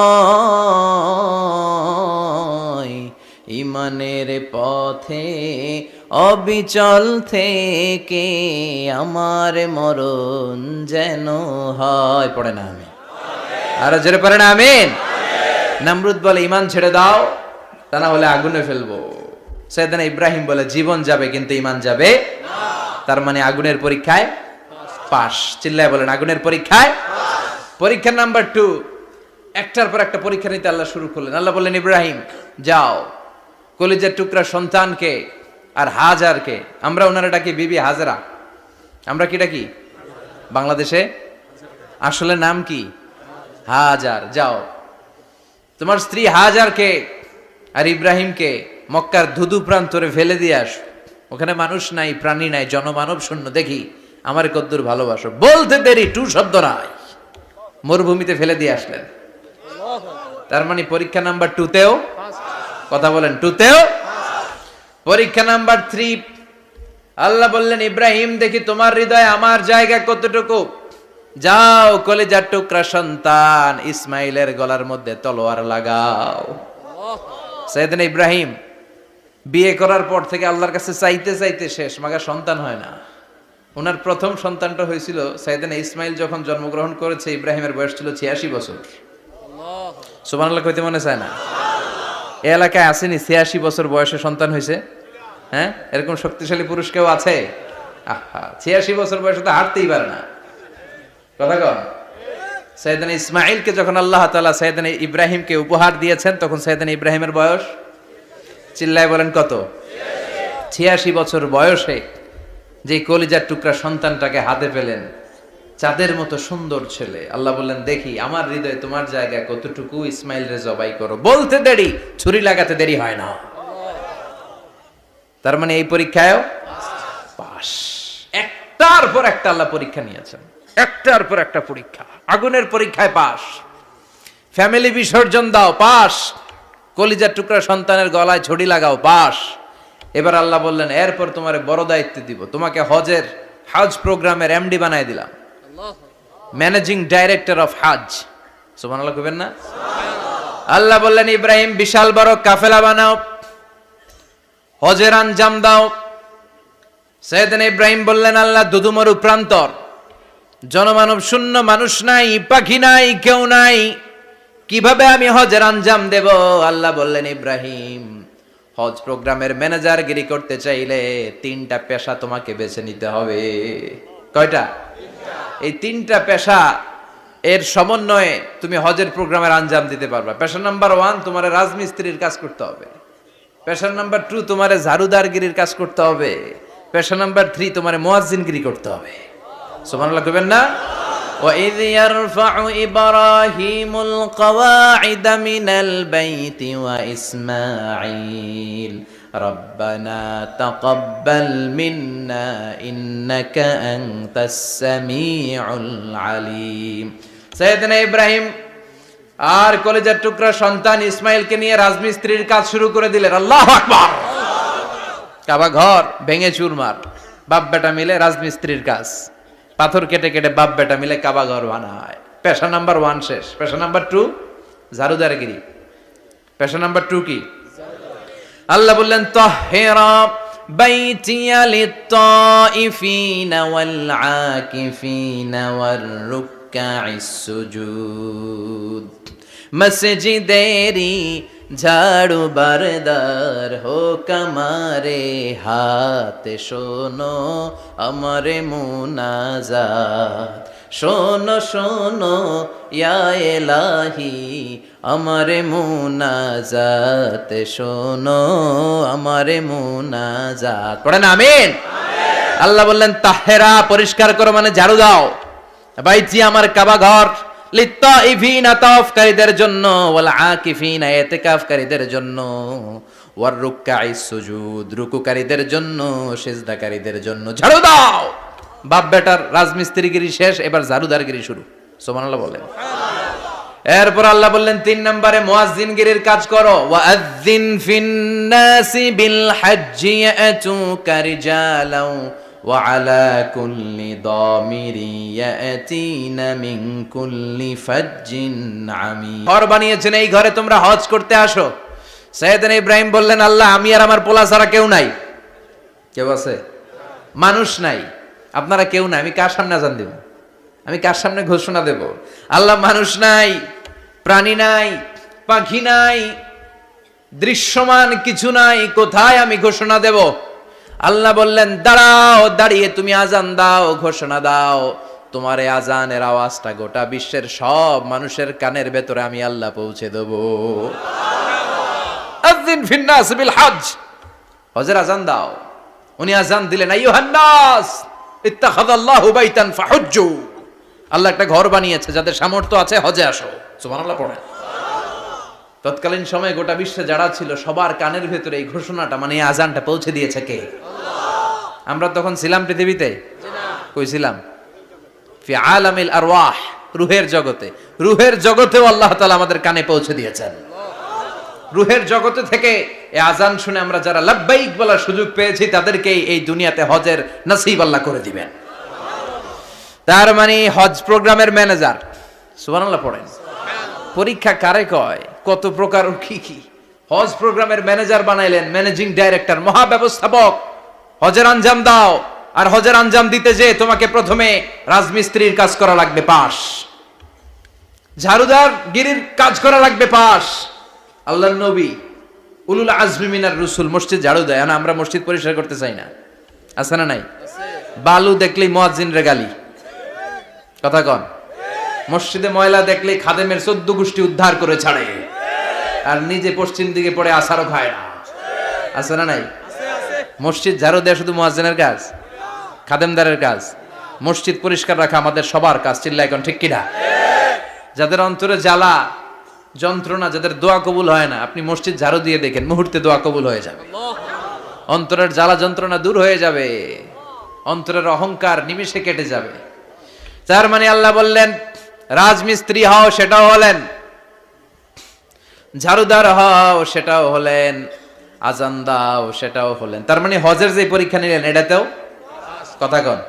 ঈমানের পথে অবিচল থেকে আমার মরণ যেন হয়। পড়ে না আমি আরো জোরে পড়ে না আমিন। নমরুদ বলে, ঈমান ছেড়ে দাও, তা না হলে আগুনে ফেলবো। সাইয়েদনা ইব্রাহিম বলে, জীবন যাবে কিন্তু ঈমান যাবে না। তার মানে আগুনের পরীক্ষায় পাস। চিল্লায় বলেন, আগুনের পরীক্ষায়। পরীক্ষা নাম্বার 2, একটার পর একটা পরীক্ষা নিতে আল্লাহ শুরু করলেন। আল্লাহ বললেন, ইব্রাহিম যাও, কলিজার টুকরা সন্তানকে আর হাজারকে, আমরা ওনারা ডাকি বিবি হাজরা, আমরা কি ডাকি বাংলাদেশে? আসলে নাম কি? হাজার। যাও, তোমার স্ত্রী হাজারকে আর ইব্রাহিমকে মক্কার ধুধু প্রান্তরে ফেলে দিয়ে আস। ওখানে মানুষ নাই, প্রাণী নাই, জনমানব শূন্য, দেখি আমার কদ্দুর ভালোবাসো। বলতে দেরি, টু শব্দ নাই, মরুভূমিতে ফেলে দিয়ে আসলেন। তার মানে পরীক্ষা নাম্বার 2তেও, কথা বলেন, 2তেও। পরীক্ষা নাম্বার 3, আল্লাহ বললেন, ইব্রাহিম দেখি তোমার হৃদয়ে আমার জায়গা কতটুকু, যাও কলিজার টুকরা সন্তান ইসমাইলের গলার মধ্যে তলোয়ার লাগাও। সাইয়েদনা ইব্রাহিম বিয়ে করার পর থেকে আল্লাহর কাছে চাইতে চাইতে শেষ, মাগা সন্তান হয় না। ওনার প্রথম সন্তানটা হয়েছিল সাইয়েদনা ইসমাইল যখন জন্মগ্রহণ করেছে, ইব্রাহিমের বয়স ছিল 86 বছর। সুবহানাল্লাহ কইতে মনে চায় না? এই এলাকায় আসেনি 86 বছর বয়সে সন্তান হয়েছে? হ্যাঁ, এরকম শক্তিশালী পুরুষ কেউ আছে? আহা, 86 বছর বয়সে তো হাঁটতেই পারে না। কথা কন। সাইয়েদনা ইসমাইলকে যখন আল্লাহ তাআলা সাইয়েদনা ইব্রাহিমকে উপহার দিয়েছেন, তখন সাইয়েদনা ইব্রাহিমের বয়স, চিল্লায় বলেন কত? 86 বছর বয়সে যে কলিজার টুকরা সন্তানটাকে হাতে পেলেন, চাঁদের মতো সুন্দর ছেলে। আল্লাহ বললেন, দেখি আমার হৃদয়ে তোমার জায়গা কতটুকু, ইসমাইল রে জবাই করো। বলতে দেরি, ছুরি লাগাতে দেরি হয় না। তার মানে এই পরীক্ষায়ও পাস। একটার পর একটা আল্লাহ পরীক্ষা নিয়েছেন, একটার পর একটা পরীক্ষা। আগুনের পরীক্ষায় পাস, ফ্যামিলি বিসর্জন দাও, পাস। কলিজার টুকরা সন্তানের গলায় ছড়ি লাগাও, পাস। এবার আল্লাহ বললেন, এরপর তোমার বড় দায়িত্ব দিব, তোমাকে হজ প্রোগ্রামের এমডি বানায় দিলাম, ম্যানেজিং ডাইরেক্টর অফ হজ। সুবহানাল্লাহ কইবেন না? আল্লাহ বললেন, ইব্রাহিম বিশাল বড় কাফেলা বানাও, হজের আঞ্জাম দাও। সাইয়েদনা ইব্রাহিম বললেন, আল্লাহ দুদুমরু প্রান্তর, জনমানব শূন্য, মানুষ নাই, পাখি নাই, কেউ নাই, কিভাবে আমি হজের আঞ্জাম দেব? আল্লাহ বললেন, ইব্রাহিম হজ প্রোগ্রামের ম্যানেজারগিরি করতে চাইলে 3টা পেশা তোমাকে বেছে নিতে হবে। কয়টা? এই তিনটা পেশা এর সমন্বয়ে তুমি হজের প্রোগ্রামের আঞ্জাম দিতে পারবা। পেশা নাম্বার 1 তোমার রাজমিস্ত্রির কাজ করতে হবে। পেশা নাম্বার 2 তোমার ঝাড়ুদারগিরির কাজ করতে হবে। পেশা নাম্বার 3 তোমার মুয়াজ্জিনগিরি করতে হবে। সুবহানাল্লাহ কইবেন না? وَإِذْ يَرْفَعُ إِبْرَاهِيمُ الْقَوَاعِدَ مِنَ الْبَيْتِ وَإِسْمَاعِيلُ رَبَّنَا تَقَبَّلْ مِنَّا إِنَّكَ أَنْتَ السَّمِيعُ الْعَلِيمُ। সাইয়েদনা ইব্রাহিম আর কলেজের টুকরা সন্তান ইসমাইলকে নিয়ে রাজমিস্ত্রির কাজ শুরু করে দিলেন। আল্লাহু আকবার। কাবা ঘর ভেঙে চুরমার, বাপ বেটা মিলে রাজমিস্ত্রির কাজ, পাথর কেটে কেটে বাপ বেটা মিলে কাবা ঘর বানায়। পেশা নাম্বার 1 শেষ। পেশা নাম্বার 2 ঝাড়ুদারগিরি। পেশা নাম্বার 2 কি? আল্লাহ বললেন তাহহিরা বাইতিয়া লিত-তাইফিনা ওয়াল আকিফিনা ওয়ার রুকআইস সুজুদ। মসজিদেরি ঝাড়ু বারদার হোক আমারে হাত, শোনো আমারে মুনাজাত। শোনো শোনো ইয়া এলাহি আমারে মুনাজাত, শোনো আমারে মুনাজাত। পড়েন আমিন। আল্লাহ বললেন তাহেরা পরিষ্কার করো মানে ঝাড়ু দাও। বাইতি আমার কাবা ঘর, লিত্তাইফিনা তাওয়াফকারীদের জন্য, ওয়াল আকিফিনা ইতিকাফকারীদের জন্য, ওয়ার রুকআইস সুজুদ রুকুকারীদের জন্য, সিজদাকারীদের জন্য ঝাড়ু দাও। বাপ বেটার রাজমিস্ত্রিগিরি শেষ, এবার ঝাড়ুদারগিরি শুরু। সুবহানাল্লাহ বলেন। এরপর আল্লাহ বললেন 3 নম্বরে মুয়াজ্জিনগিরির কাজ করো। ওয়াআযযিন ফিন-নাসি বিল হাজ্জি ইয়াতুকা রিজালাও ওয়া আলা কুল্লি দামিরি ইয়াতিনা মিন কুল্লি ফাজ্জিন আমিক। ঘর বানিয়েছেন, এই ঘরে তোমরা হজ করতে আসো। সাইয়েদনা ইব্রাহিম বললেন আল্লাহ আমি আর আমার পোলা ছাড়া কেউ নাই। কেউ আছে? মানুষ নাই, আপনারা কেউ নাই, আমি কার সামনে আযান দেব? আমি কার সামনে ঘোষণা দেব? আল্লাহ মানুষ নাই, প্রাণী নাই, পাখি নাই, দৃশ্যমান কিছু নাই, কোথায় আমি ঘোষণা দেব? আল্লাহ বললেন দাঁড়াও, দাঁড়িয়ে তুমি আজান দাও, ঘোষণা দাও। তোমার এই আজানের আওয়াজটা গোটা বিশ্বের সব মানুষের কানের ভেতরে আমি আল্লাহ পৌঁছে দেব। আযিন ফিন-নাস বিল হজ, হজের আজান দাও। উনি আজান দিলেন আইয়ুহান নাস ইত্তাখাযাল্লাহু বাইতান ফাহুজ্জু। আল্লাহ একটা ঘর বানিয়েছে, যাদের সামর্থ্য আছে হজে আসো। সুবহানাল্লাহ পড়েন। তৎকালীন সময়ে গোটা বিশ্বে যারা ছিল সবার কানের ভেতরে এই ঘোষণাটা মানে এই আজানটা পৌঁছে দিয়েছে কে? আল্লাহ। আমরা তখন ছিলাম পৃথিবীতে? না। কই ছিলাম? ফি আলামিল আরওয়াহ, রূহের জগতে। রূহের জগতেও আল্লাহ তাআলা আমাদের কানে পৌঁছে দিয়েছেন। রূহের জগতে থেকে এই আজান শুনে আমরা যারা লাব্বাইক বলার সুযোগ পেয়েছি তাদেরকেই এই দুনিয়াতে হজের নসিব আল্লাহ করে দিবেন। তার মানে হজ প্রোগ্রামের ম্যানেজার। সুবহানাল্লাহ পড়েন। পরীক্ষা কারে কয়? কত প্রকার কি কি। হজ প্রোগ্রামের ম্যানেজার বানাইলেন, ম্যানেজিং ডাইরেক্টর, মহাব্যবস্থাপক। হজের আঞ্জাম দাও, আর হজের আঞ্জাম দিতে যে তোমাকে প্রথমে রাজমিস্ত্রির কাজ করা লাগবে পাস, ঝাড়ুদার গিরির কাজ করা লাগবে পাস। আল্লাহর নবী উলুল আজমি মিনার রসুল মসজিদ ঝাড়ু দেয়, না আমরা মসজিদ পরিষ্কার করতে চাই না? আছে না নাই? বালু দেখলেই মুয়াজ্জিনরে গালি, কথা কন। মসজিদে ময়লা দেখলেই খাদেমের 14 গোষ্ঠী উদ্ধার করে ছাড়ে, আর নিজে পশ্চিম দিকে পড়ে আসারও খায় না। আছে না নাই? মসজিদ ঝাড়ু দেয়া শুধু মুয়াজ্জিনের কাজ? খাদেমদারের কাজ? মসজিদ পরিষ্কার রাখা আমাদের সবার কাজ। চিল্লায় এখন ঠিক কিনা? যাদের অন্তরে জ্বালা যন্ত্রণা, যাদের দোয়া কবুল হয় না, আপনি মসজিদ ঝাড়ু দিয়ে দেখেন মুহূর্তে দোয়া কবুল হয়ে যাবে। অন্তরের জ্বালা যন্ত্রণা দূর হয়ে যাবে, অন্তরের অহংকার নিমেষে কেটে যাবে। তার মানে আল্লাহ বললেন রাজমিস্ত্রি হও, সেটাও হলেন, ঝাড়ুদার হও, সেটাও হলেন, আজান দাও, সেটাও হলেন। তার মানে হজের যে পরীক্ষা নিলেন এটাতেও, কথা কন,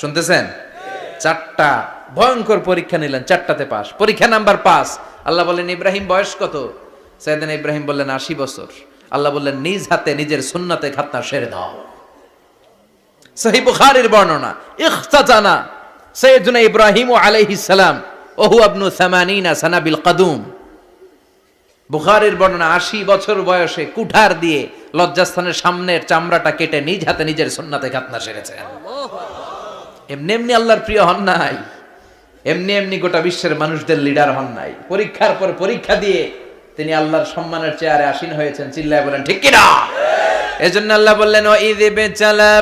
শুনতেছেন? 4টা ভয়ঙ্কর পরীক্ষা নিলেন, 4টাতে পাস। পরীক্ষা নাম্বার 5। আল্লাহ বললেন ইব্রাহিম বয়স কত? সাইয়েদনা ইব্রাহিম বললেন 80 বছর। আল্লাহ বললেন নিজ হাতে নিজের সুন্নাতে খাতনা সেরে দাও। সহিহ বুখারীর বর্ণনা, ইখতাতানা সাইয়েদনা ইব্রাহিম আলাইহিস সালাম ওহু ইবনু 80 সানা বিল কদুম। বুখারীর বর্ণনা 80 বছর বয়সে কুঠার দিয়ে লজ্জাস্থানের সামনের চামড়াটা কেটে নিজ হাতে নিজের সুন্নাতে খাতনা সেরেছেন। এমনি এমনি আল্লাহর প্রিয় হন নাই, এমনি এমনি গোটা বিশ্বের মানুষদের লিডার হন নাই। পরীক্ষার পর পরীক্ষা দিয়ে তিনি আল্লাহর সম্মানের চেয়ারে আসীন হয়েছেন। চিল্লায় বলেন ঠিক কিনা? এজন্য আল্লাহ বললেন, ওয়াইয ইবতালা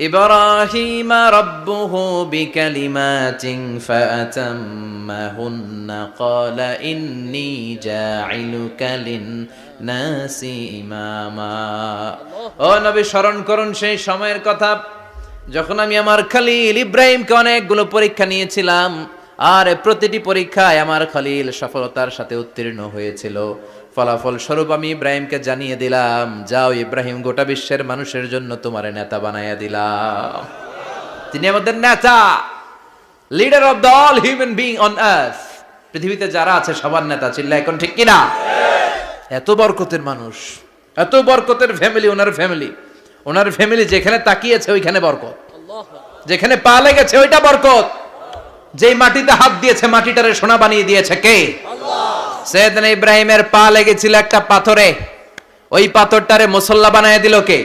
ইব্রাহিমা রাব্বুহু বিকালিমাতিন ফাআতাম্মাহুন্না ক্বালা ইন্নী জাঈলুকা লিন-নাসি ইমামা। ও নবী, স্মরণ করুন সেই সময়ের কথা যখন আমি আমার খলিল ইব্রাহিমকে অনেকগুলো পরীক্ষা নিয়েছিলাম, আর প্রতিটি পরীক্ষায় আমার খলিল সফলতার সাথে উত্তীর্ণ হয়েছিল। ফলাফল স্বরূপ আমি ইব্রাহিমকে জানিয়ে দিলাম, যাও ইব্রাহিম, গোটা বিশ্বের মানুষের জন্য তোমার নেতা বানাইয়া দিলাম। তিনি আমাদের নেতা, leader of the all human being on earth. পৃথিবীতে যারা আছে সবার নেতা। চিল্লা এখন ঠিক কিনা? এত বরকতের মানুষ, এত বরকতের ফ্যামিলি, ওনার ফ্যামিলি যেখানে তাকিয়েছে ওইখানে বরকত, যেখানে পা লেগেছে ওইটা বরকত। যেই মাটিতে হাত দিয়েছে মাটিটারে সোনা বানিয়ে দিয়েছে কে? সৈয়দনা ইব্রাহিমের পা লেগেছিল একটা পাথরে, ওই পাথরটারে মুসল্লা বানায় দিল কে?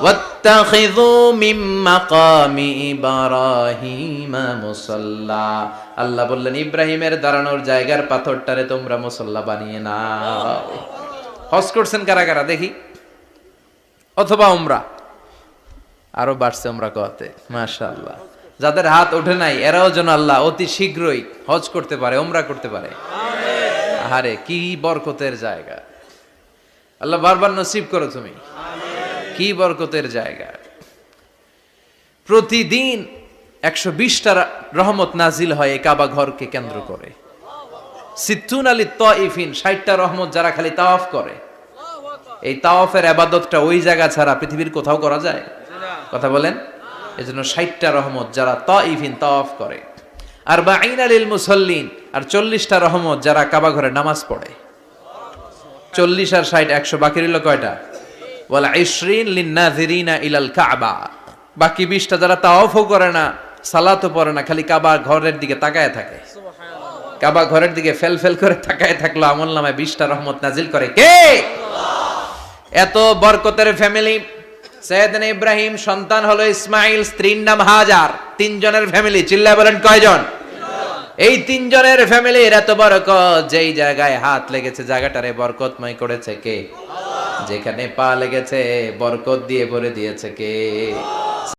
ওয়াত্তাখিযু মিন মাকামি ইব্রাহিমা মুসাল্লা। আল্লাহ বললেন, ইব্রাহিমের দাঁড়ানোর জায়গার পাথরটারে তোমরা মুসল্লা বানিয়ে নাও। হজ করছেন কারা কারা দেখি? অথবা উমরা? আরো বাড়ছে উমরা করতে, মাশাআল্লাহ। যাদের হাত ওঠে নাই এরাও যেন আল্লাহ অতি শীঘ্রই হজ করতে পারে, উমরা করতে পারে। আরে কি বরকতের জায়গা! আল্লাহ বারবার নসিব করো তুমি। কি বরকতের জায়গা! প্রতিদিন 120টা রহমত নাজিল হয় এই কাবা ঘরকে কেন্দ্র করে। সিত্তুন আলী তাইফিন, 60টা রহমত যারা খালি তাওয়াফ করে। এই তাওয়াফের ইবাদতটা ওই জায়গা ছাড়া পৃথিবীর কোথাও করা যায়? কথা বলেন। এজন্য 60টা রহমত যারা তাইফিন তাওয়াফ করে, আর বাঈনা লিল মুসাল্লিন, আর 40টা রহমত যারা কাবা ঘরে নামাজ পড়ে। 40 আর 60 100, বাকি রইল কয়টা? ওয়াল 20 লিন-নাযিরিনা ইলাল কাবা। বাকি 20টা যারা তাওয়াফও করে না, সালাতও পড়ে না, খালি কাবা ঘরের দিকে তাকায় থাকে। কাবা ঘরের দিকে ফেল করে তাকায় থাকলো, আমলনামায় 20টা রহমত নাজিল করে কে? এত বরকতের ফ্যামিলি। সৈয়দনা ইব্রাহিম সন্তান হলো ইসমাইল, স্ত্রীর নাম হাজার। 3 জনের ফ্যামিলি। চিল্লায় বলেন কয়জন? এই 3 জনের ফ্যামিলির এত বরকত, যেই জায়গায় হাত লেগেছে জায়গাটারে বরকতময় করেছে কে? যেখানে পা লেগেছে বরকত দিয়ে ভরে দিয়েছে কে?